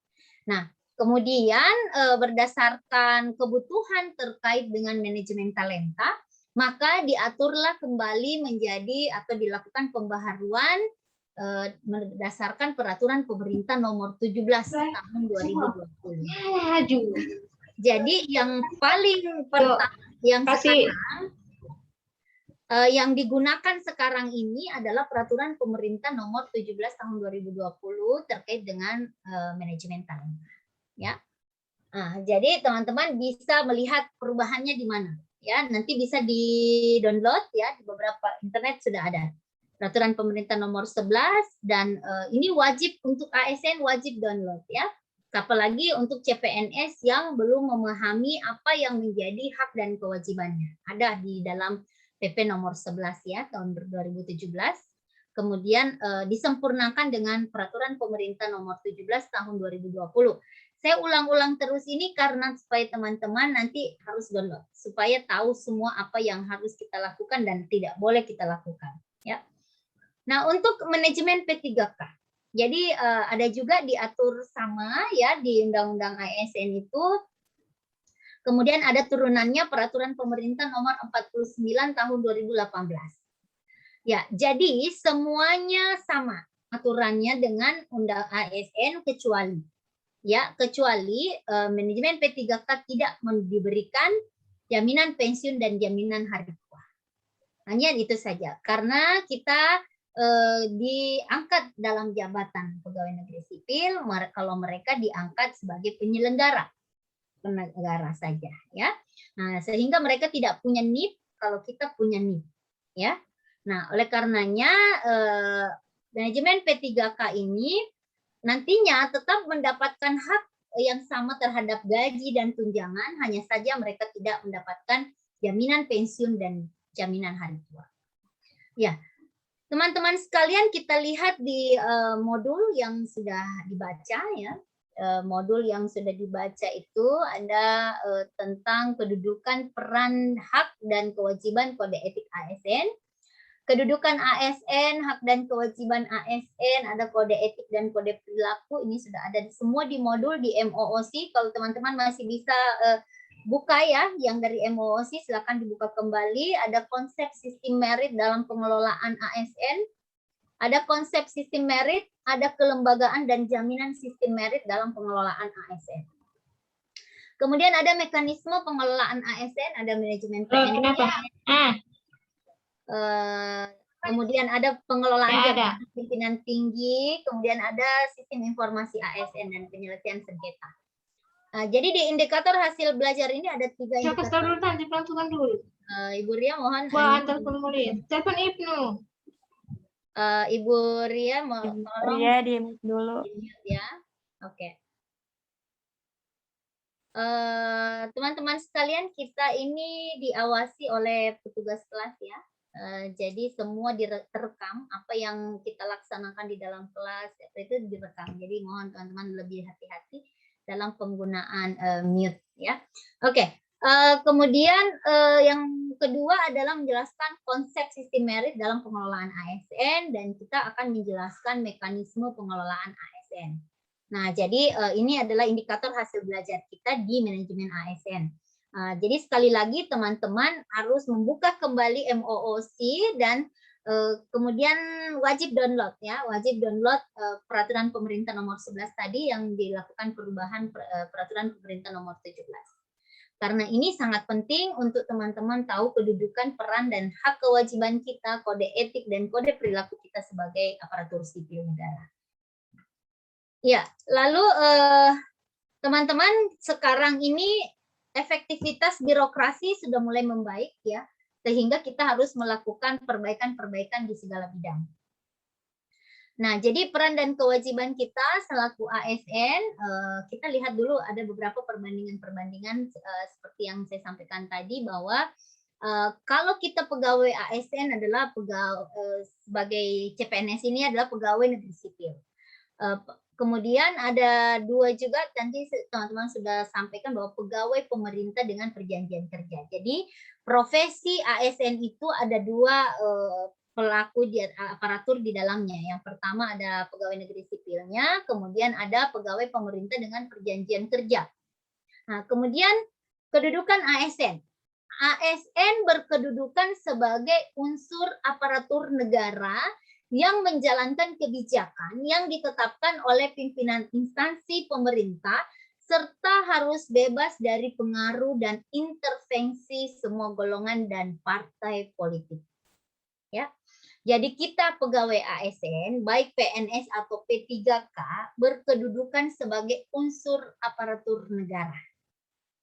Nah, kemudian berdasarkan kebutuhan terkait dengan manajemen talenta, maka diaturlah kembali menjadi atau dilakukan pembaharuan berdasarkan peraturan pemerintah nomor 17 tahun 2020. Jadi yang paling pertama yang sekarang yang digunakan sekarang ini adalah peraturan pemerintah nomor 17 tahun 2020 terkait dengan manajemen talenta. Ya, nah, jadi teman-teman bisa melihat perubahannya di mana. Ya, nanti bisa di download ya, di beberapa internet sudah ada peraturan pemerintah nomor 11 dan ini wajib untuk ASN, wajib download ya. Apalagi untuk CPNS yang belum memahami apa yang menjadi hak dan kewajibannya. Ada di dalam PP nomor 11 ya tahun 2017. Kemudian disempurnakan dengan peraturan pemerintah nomor 17 tahun 2020. Saya ulang-ulang terus ini karena supaya teman-teman nanti harus download, supaya tahu semua apa yang harus kita lakukan dan tidak boleh kita lakukan. Ya. Nah, untuk manajemen P3K, jadi ada juga diatur sama ya di Undang-Undang ASN itu. Kemudian ada turunannya peraturan pemerintah nomor 49 tahun 2018. Ya, jadi semuanya sama aturannya dengan Undang ASN kecuali manajemen P3K tidak diberikan jaminan pensiun dan jaminan hari tua. Hanya itu saja. Karena kita diangkat dalam jabatan pegawai negeri sipil kalau mereka diangkat sebagai penyelenggara negara saja ya. Nah, sehingga mereka tidak punya NIP kalau kita punya NIP ya. Nah, oleh karenanya manajemen P3K ini nantinya tetap mendapatkan hak yang sama terhadap gaji dan tunjangan, hanya saja mereka tidak mendapatkan jaminan pensiun dan jaminan hari tua. Ya, teman-teman sekalian, kita lihat di modul yang sudah dibaca ya. Modul yang sudah dibaca itu ada tentang kedudukan, peran, hak dan kewajiban kode etik ASN. Kedudukan ASN, hak dan kewajiban ASN, ada kode etik dan kode perilaku, ini sudah ada semua di modul di MOOC. Kalau teman-teman masih bisa buka ya, yang dari MOOC silakan dibuka kembali. Ada konsep sistem merit dalam pengelolaan ASN, ada konsep sistem merit, ada kelembagaan dan jaminan sistem merit dalam pengelolaan ASN. Kemudian ada mekanisme pengelolaan ASN, ada manajemen PNS. Kemudian ada pengelolaan jabatan pimpinan tinggi, kemudian ada sistem informasi ASN dan penyelesaian sengketa. Jadi di indikator hasil belajar ini ada 3 indikator. Ibu Ria mohon. Antar formulir. Telepon Ibnu. Ibu Ria mau tolong. Ria di dulu. Ya, oke. Teman-teman sekalian, kita ini diawasi oleh petugas kelas ya. Jadi semua direkam, apa yang kita laksanakan di dalam kelas itu direkam. Jadi mohon teman-teman lebih hati-hati dalam penggunaan mute ya. Oke. Kemudian yang kedua adalah menjelaskan konsep sistem merit dalam pengelolaan ASN, dan kita akan menjelaskan mekanisme pengelolaan ASN. Nah, jadi ini adalah indikator hasil belajar kita di manajemen ASN. Jadi sekali lagi teman-teman harus membuka kembali MOOC dan kemudian wajib download ya, wajib download peraturan pemerintah nomor 11 tadi yang dilakukan perubahan peraturan pemerintah nomor 17. Karena ini sangat penting untuk teman-teman tahu kedudukan, peran, dan hak kewajiban kita, kode etik, dan kode perilaku kita sebagai aparatur sipil negara. Ya, lalu teman-teman sekarang ini efektivitas birokrasi sudah mulai membaik ya, sehingga kita harus melakukan perbaikan-perbaikan di segala bidang. Nah, jadi peran dan kewajiban kita selaku ASN, kita lihat dulu ada beberapa perbandingan-perbandingan seperti yang saya sampaikan tadi, bahwa kalau kita pegawai ASN adalah sebagai CPNS ini adalah pegawai negeri sipil. Kemudian ada 2 juga, nanti teman-teman sudah sampaikan bahwa pegawai pemerintah dengan perjanjian kerja. Jadi profesi ASN itu ada 2 pelaku aparatur di dalamnya. Yang pertama ada pegawai negeri sipilnya, kemudian ada pegawai pemerintah dengan perjanjian kerja. Nah, kemudian kedudukan ASN. ASN berkedudukan sebagai unsur aparatur negara yang menjalankan kebijakan yang ditetapkan oleh pimpinan instansi pemerintah, serta harus bebas dari pengaruh dan intervensi semua golongan dan partai politik. Ya. Jadi kita pegawai ASN, baik PNS atau P3K, berkedudukan sebagai unsur aparatur negara.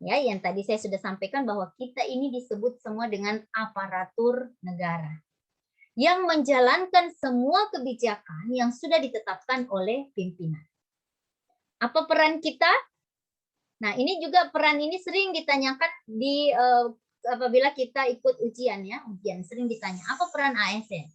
Ya, yang tadi saya sudah sampaikan bahwa kita ini disebut semua dengan aparatur negara yang menjalankan semua kebijakan yang sudah ditetapkan oleh pimpinan. Apa peran kita? Nah, ini juga peran ini sering ditanyakan di apabila kita ikut ujian ya, ujian sering ditanya, apa peran ASN?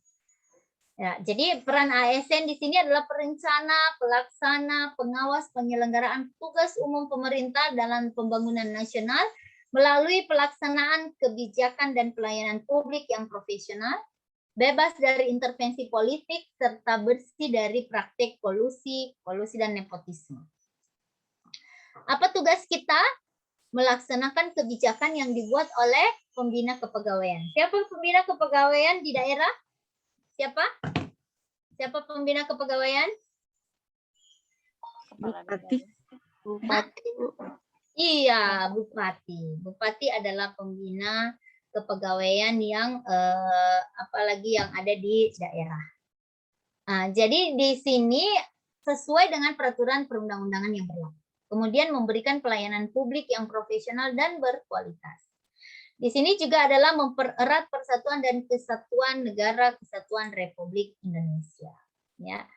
Ya, jadi peran ASN di sini adalah perencana, pelaksana, pengawas penyelenggaraan tugas umum pemerintah dalam pembangunan nasional melalui pelaksanaan kebijakan dan pelayanan publik yang profesional, bebas dari intervensi politik, serta bersih dari praktik kolusi dan nepotisme. Apa tugas kita? Melaksanakan kebijakan yang dibuat oleh pembina kepegawaian. Siapa pembina kepegawaian di daerah? Siapa? Siapa pembina kepegawaian? Bupati. Bupati. Iya, Bupati. Bupati adalah pembina kepegawaian yang apalagi yang ada di daerah. Nah, jadi di sini sesuai dengan peraturan perundang-undangan yang berlaku. Kemudian memberikan pelayanan publik yang profesional dan berkualitas. Di sini juga adalah mempererat persatuan dan kesatuan negara kesatuan Republik Indonesia. Ya.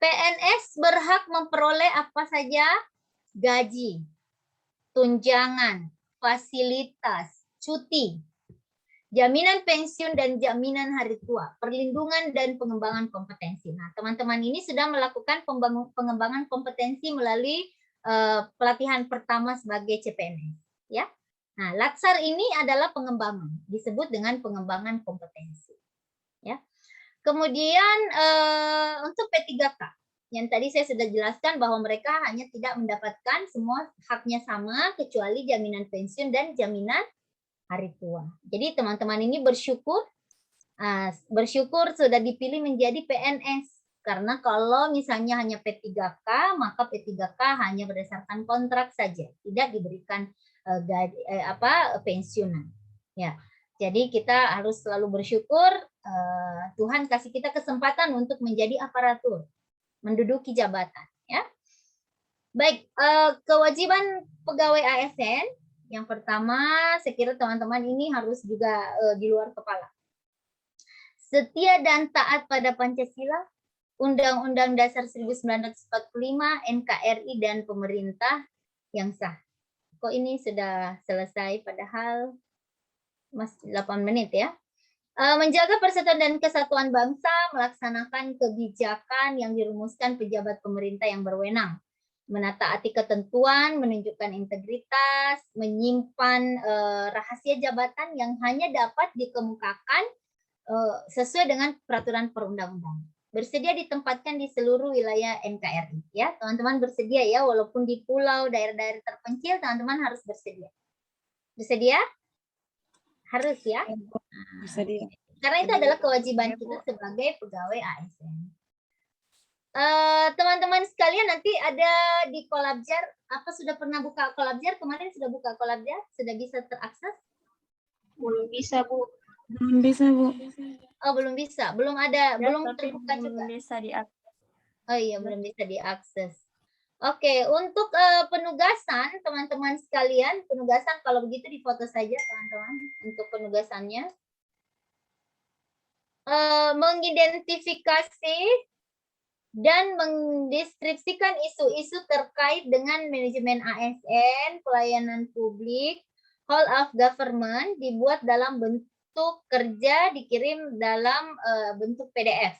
PNS berhak memperoleh apa saja? Gaji, tunjangan, fasilitas, cuti, jaminan pensiun dan jaminan hari tua, perlindungan dan pengembangan kompetensi. Nah, teman-teman ini sudah melakukan pengembangan kompetensi melalui pelatihan pertama sebagai CPNS. Ya. Nah, laksar ini adalah pengembangan, disebut dengan pengembangan kompetensi. Ya. Kemudian untuk P3K, yang tadi saya sudah jelaskan bahwa mereka hanya tidak mendapatkan semua haknya sama, kecuali jaminan pensiun dan jaminan hari tua. Jadi teman-teman ini bersyukur sudah dipilih menjadi PNS. Karena kalau misalnya hanya P3K, maka P3K hanya berdasarkan kontrak saja, tidak diberikan pensiunan. Ya, jadi kita harus selalu bersyukur Tuhan kasih kita kesempatan untuk menjadi aparatur, menduduki jabatan. Ya, baik. Kewajiban pegawai ASN yang pertama, saya kira teman-teman ini harus juga di luar kepala. Setia dan taat pada Pancasila, Undang-Undang Dasar 1945, NKRI, dan pemerintah yang sah. Kok ini sudah selesai padahal masih 8 menit ya. Menjaga persatuan dan kesatuan bangsa, melaksanakan kebijakan yang dirumuskan pejabat pemerintah yang berwenang, menataati ketentuan, menunjukkan integritas, menyimpan rahasia jabatan yang hanya dapat dikemukakan sesuai dengan peraturan perundang-undangan. Bersedia ditempatkan di seluruh wilayah NKRI. Ya, teman-teman bersedia ya, walaupun di pulau, daerah-daerah terpencil, teman-teman harus bersedia. Bersedia? Harus ya. Bersedia. Karena itu adalah kewajiban kita sebagai pegawai ASN. Teman-teman sekalian, nanti ada di Kolabjar. Apa sudah pernah buka Kolabjar? Kemarin sudah buka Kolabjar? Sudah bisa terakses? Belum bisa, Bu. Belum bisa, Bu. Oh, belum bisa. Belum ada, Ya, belum tapi terbuka belum juga. bisa diakses. Oh iya, belum bisa diakses. Oke, untuk penugasan teman-teman sekalian, penugasan kalau begitu difoto saja teman-teman untuk penugasannya. Mengidentifikasi dan mendeskripsikan isu-isu terkait dengan manajemen ASN, pelayanan publik, whole of government dibuat dalam bentuk kerja, dikirim dalam bentuk PDF.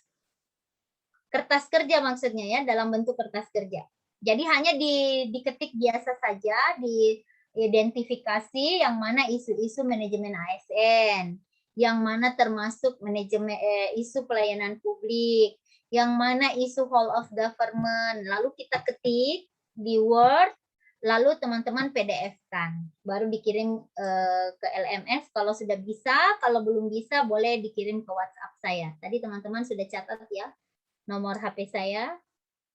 Kertas kerja maksudnya ya, dalam bentuk kertas kerja. Jadi hanya diketik biasa saja, diidentifikasi yang mana isu-isu manajemen ASN, yang mana termasuk manajemen isu pelayanan publik, yang mana isu whole of government. Lalu kita ketik di Word, lalu teman-teman PDF-kan, baru dikirim ke LMS kalau sudah bisa, kalau belum bisa boleh dikirim ke WhatsApp saya. Tadi teman-teman sudah catat ya nomor HP saya,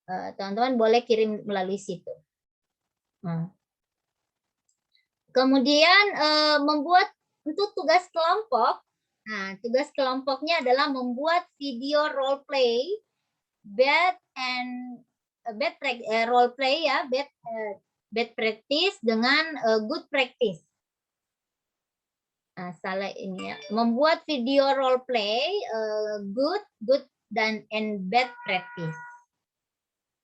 teman-teman boleh kirim melalui situ. Kemudian membuat untuk tugas kelompok. Nah, tugas kelompoknya adalah membuat video role play, role play ya, bad practice dengan good practice. Nah, salah ini ya. Membuat video role play good dan bad practice.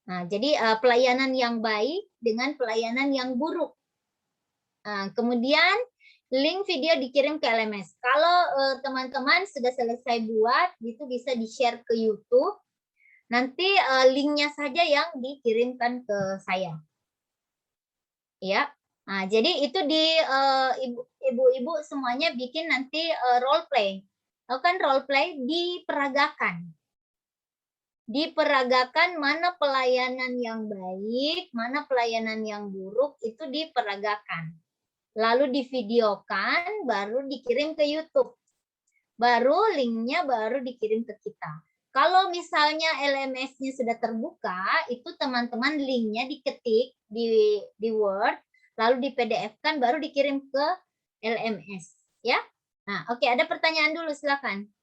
Nah, jadi pelayanan yang baik dengan pelayanan yang buruk. Nah, kemudian link video dikirim ke LMS. Kalau teman-teman sudah selesai buat, itu bisa di-share ke YouTube. Nanti linknya saja yang dikirimkan ke saya. Ya, nah jadi itu di ibu-ibu semuanya bikin nanti role play. Lakukan role play, diperagakan mana pelayanan yang baik, mana pelayanan yang buruk, itu diperagakan. Lalu divideokan, baru dikirim ke YouTube. Baru linknya baru dikirim ke kita. Kalau misalnya LMS-nya sudah terbuka, itu teman-teman linknya diketik di Word, lalu di PDF-kan, baru dikirim ke LMS. Ya. Nah, oke, ada pertanyaan dulu, silakan.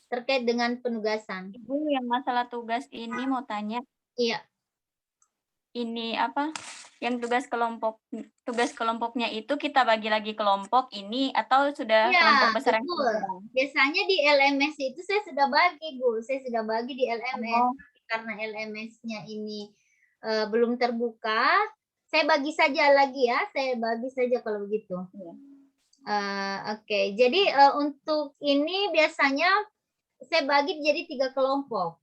Terkait dengan penugasan. Ibu, yang masalah tugas ini mau tanya. Iya. Ini apa? Yang tugas kelompoknya itu kita bagi lagi kelompok ini atau sudah kelompok besar yang betul. Biasanya di LMS itu saya sudah bagi, Bu. Saya sudah bagi di LMS. Karena LMS-nya ini belum terbuka, saya bagi saja lagi ya. Saya bagi saja kalau begitu. Oke. Jadi untuk ini biasanya saya bagi jadi 3 kelompok.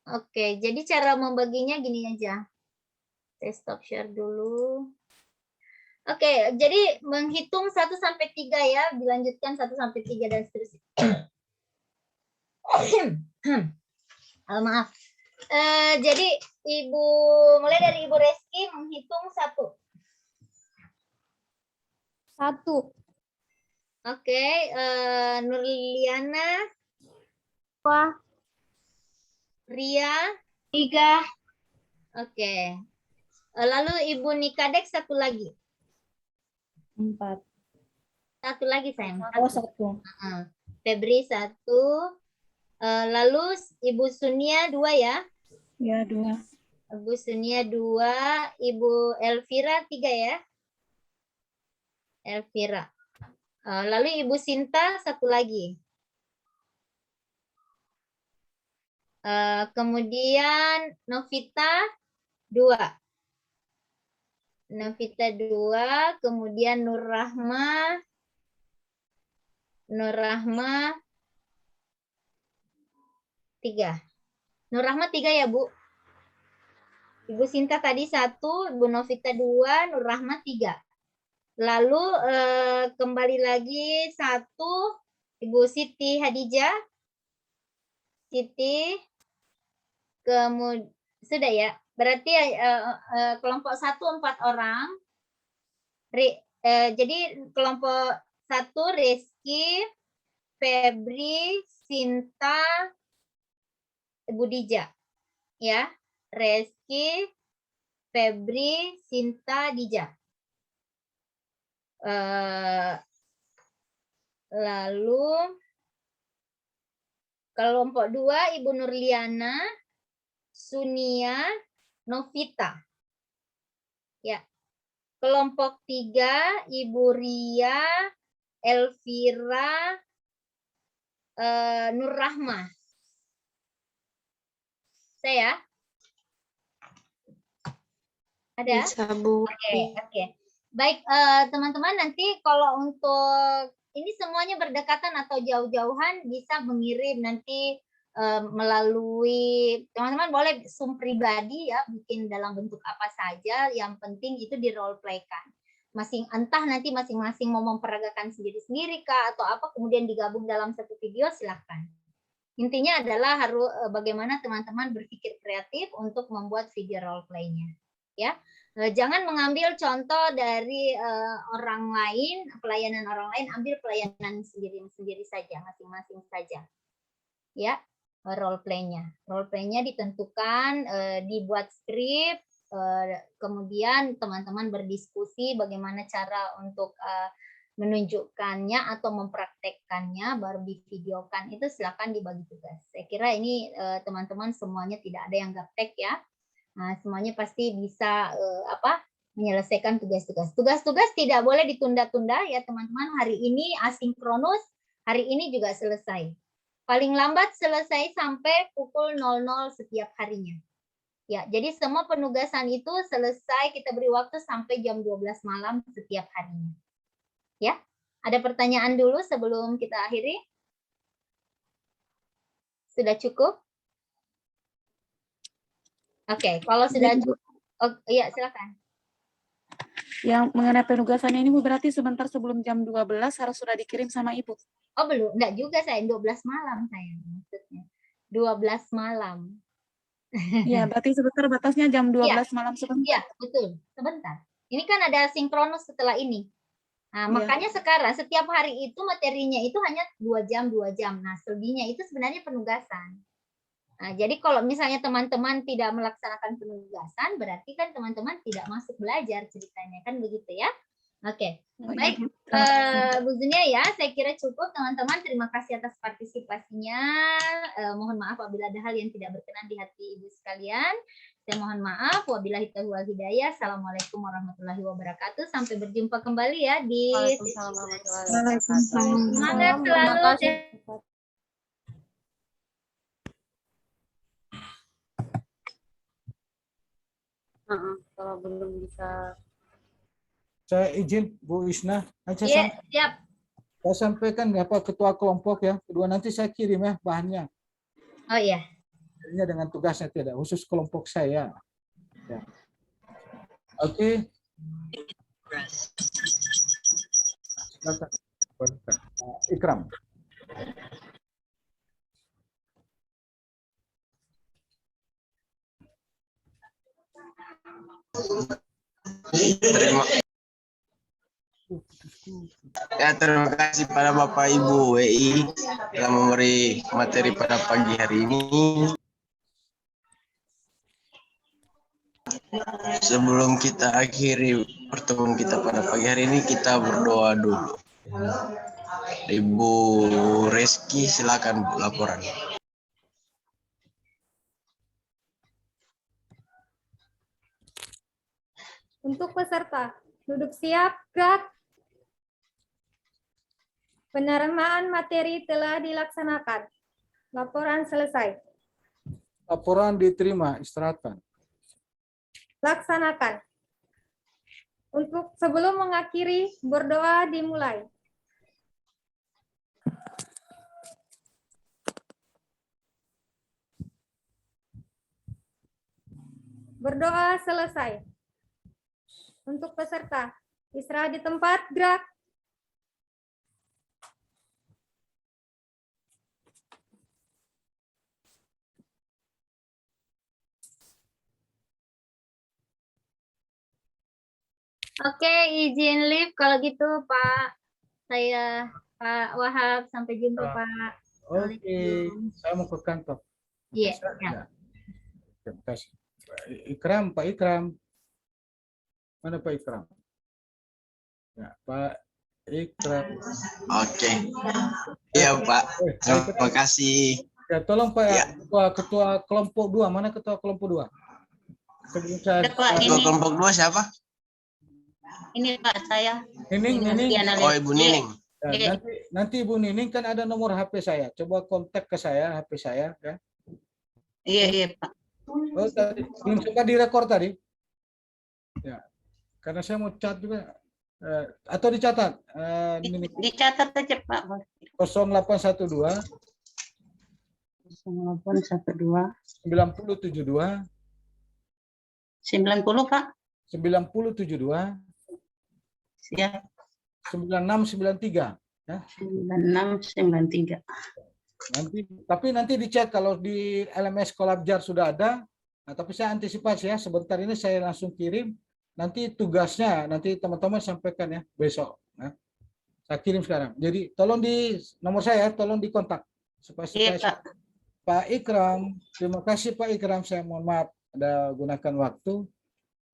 Oke, jadi cara membaginya gini aja. Saya stop share dulu. Oke, jadi menghitung 1 sampai 3 ya, dilanjutkan 1 sampai 3 dan seterusnya. Maaf. Jadi mulai dari Ibu Reski menghitung 1. 1. Oke, Nurliana. 2. Ria? 3. Oke. Lalu Ibu Nikadek satu lagi. 4. Satu lagi sayang. Oh, 1. Febri 1. Lalu Ibu Sunia 2 ya? Ya, 2. Ibu Sunia 2. Ibu Elvira 3 ya? Elvira. Lalu Ibu Sinta satu lagi. Kemudian Novita 2. Novita 2. Kemudian Nur Rahma 3. Nur Rahma 3 ya, Bu? Ibu Sinta tadi 1, Ibu Novita 2, Nur Rahma 3. Lalu kembali lagi 1, Ibu Siti Hadijah. Siti. Kemudian sudah ya. Berarti kelompok 1 4 orang. Jadi kelompok 1 Rizky, Febri, Sinta, Ibu Dija. Ya. Rizky, Febri, Sinta, Dija. Lalu kelompok 2 Ibu Nurliana, Sunia, Novita. Ya. Kelompok 3 Ibu Ria, Elvira, Nur Rahma. Saya? Ada? Bisa, Bu. Oke. Baik, teman-teman, nanti kalau untuk ini semuanya berdekatan atau jauh-jauhan bisa mengirim nanti melalui, teman-teman boleh Zoom pribadi ya, bikin dalam bentuk apa saja, yang penting itu di role play-kan. Entah nanti masing-masing mau memperagakan sendiri-sendiri kah atau apa, kemudian digabung dalam satu video, silahkan. Intinya adalah harus bagaimana teman-teman berpikir kreatif untuk membuat video role play-nya. Ya. Jangan mengambil contoh dari orang lain, pelayanan orang lain, ambil pelayanan sendiri saja, masing-masing saja. Ya, role play-nya. Role play-nya ditentukan, dibuat skrip, kemudian teman-teman berdiskusi bagaimana cara untuk menunjukkannya atau mempraktekkannya, baru divideokan. Itu silakan dibagi tugas. Saya kira ini teman-teman semuanya tidak ada yang gaptek ya. Nah, semuanya pasti bisa menyelesaikan tugas-tugas. Tugas-tugas tidak boleh ditunda-tunda ya teman-teman. Hari ini asinkronus, hari ini juga selesai. Paling lambat selesai sampai pukul 00 setiap harinya. Ya, jadi semua penugasan itu selesai, kita beri waktu sampai jam 12 malam setiap harinya. Ya, ada pertanyaan dulu sebelum kita akhiri? Sudah cukup? Oke, kalau sudah cukup, iya silakan. Yang mengenai penugasannya ini Bu, berarti sebentar sebelum jam 12 harus sudah dikirim sama Ibu? Oh belum, enggak juga saya, 12 malam saya maksudnya. 12 malam. Iya, berarti sebentar batasnya jam 12 malam sebentar. Iya, betul, sebentar. Ini kan ada sinkronus setelah ini. Nah, makanya sekarang setiap hari itu materinya itu hanya 2 jam. Nah, selebihnya itu sebenarnya penugasan. Nah, jadi kalau misalnya teman-teman tidak melaksanakan penugasan, berarti kan teman-teman tidak masuk belajar ceritanya, kan begitu ya? Oke, baik Bu Zunia ya, saya kira cukup teman-teman. Terima kasih atas partisipasinya. Mohon maaf apabila ada hal yang tidak berkenan di hati Ibu sekalian. Saya mohon maaf. Wabillahi taufiq wal hidayah. Assalamualaikum warahmatullahi wabarakatuh. Sampai berjumpa kembali ya di semangat selalu. Kalau belum bisa. Saya izin Bu Isna. Iya, siap. Saya sampaikan ketua kelompok ya. Kedua nanti saya kirim ya bahannya. Oh iya. Ini dengan tugasnya tidak khusus kelompok saya. Ya. Oke. Ikram. Terima kasih pada Bapak Ibu WI telah memberi materi pada pagi hari ini. Sebelum kita akhiri pertemuan kita pada pagi hari ini, kita berdoa dulu. Ibu Reski, silakan Bu, laporan. Untuk peserta, duduk siap, gerak. Penerimaan materi telah dilaksanakan. Laporan selesai. Laporan diterima, istirahatkan. Laksanakan. Untuk sebelum mengakhiri, berdoa dimulai. Berdoa selesai. Untuk peserta, istirahat di tempat, gerak. Oke, izin live kalau gitu Pak. Saya Pak Wahab, sampai jumpa Pak. Oke, saya mau ke kantor. Iya. Ya. Terima kasih. Ikram, Pak Ikram. Mana Pak Ikram? Ya, Pak Ikram. Oke. Iya Pak, terima kasih. Ya, tolong Pak, ya. Ketua kelompok 2, mana ketua kelompok 2? Sebelum saya Ketua kelompok 2 siapa? Ini Pak saya. Nining. Oh, Ibu Nining. Ya, nanti Ibu Nining kan ada nomor HP saya. Coba kontak ke saya, HP saya ya. Iya Pak. Oh, tadi belum sempat direkord tadi. Ya. Karena saya mau cat juga. Atau dicatat. Dicatat aja Pak. 0812 0812 9072 90 Pak. 9072 Siap. 9693 ya. 9693. Nanti dicek kalau di LMS Kolabjar sudah ada. Nah, tapi saya antisipasi ya, sebentar ini saya langsung kirim. Nanti tugasnya nanti teman-teman sampaikan ya besok. Ya. Saya kirim sekarang. Jadi tolong di nomor saya tolong dikontak supaya Pak Ikram. Terima kasih Pak Ikram. Saya mohon maaf ada gunakan waktu.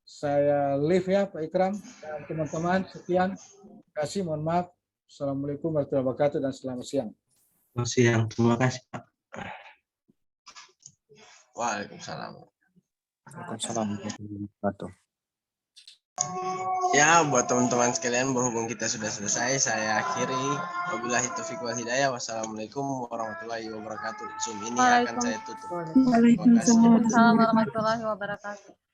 Saya live ya Pak Ikram dan teman-teman. Sekian. Terima kasih. Mohon maaf. Assalamualaikum warahmatullahi wabarakatuh dan selamat siang. Selamat siang. Terima kasih Pak. Waalaikumsalam. Waalaikumsalam warahmatullahi wabarakatuh. Ya, buat teman-teman sekalian, berhubung kita sudah selesai, saya akhiri. Wabillahi taufiq wal hidayah. Wassalamualaikum warahmatullahi wabarakatuh. Zoom ini akan saya tutup. Waalaikumsalam warahmatullahi wabarakatuh.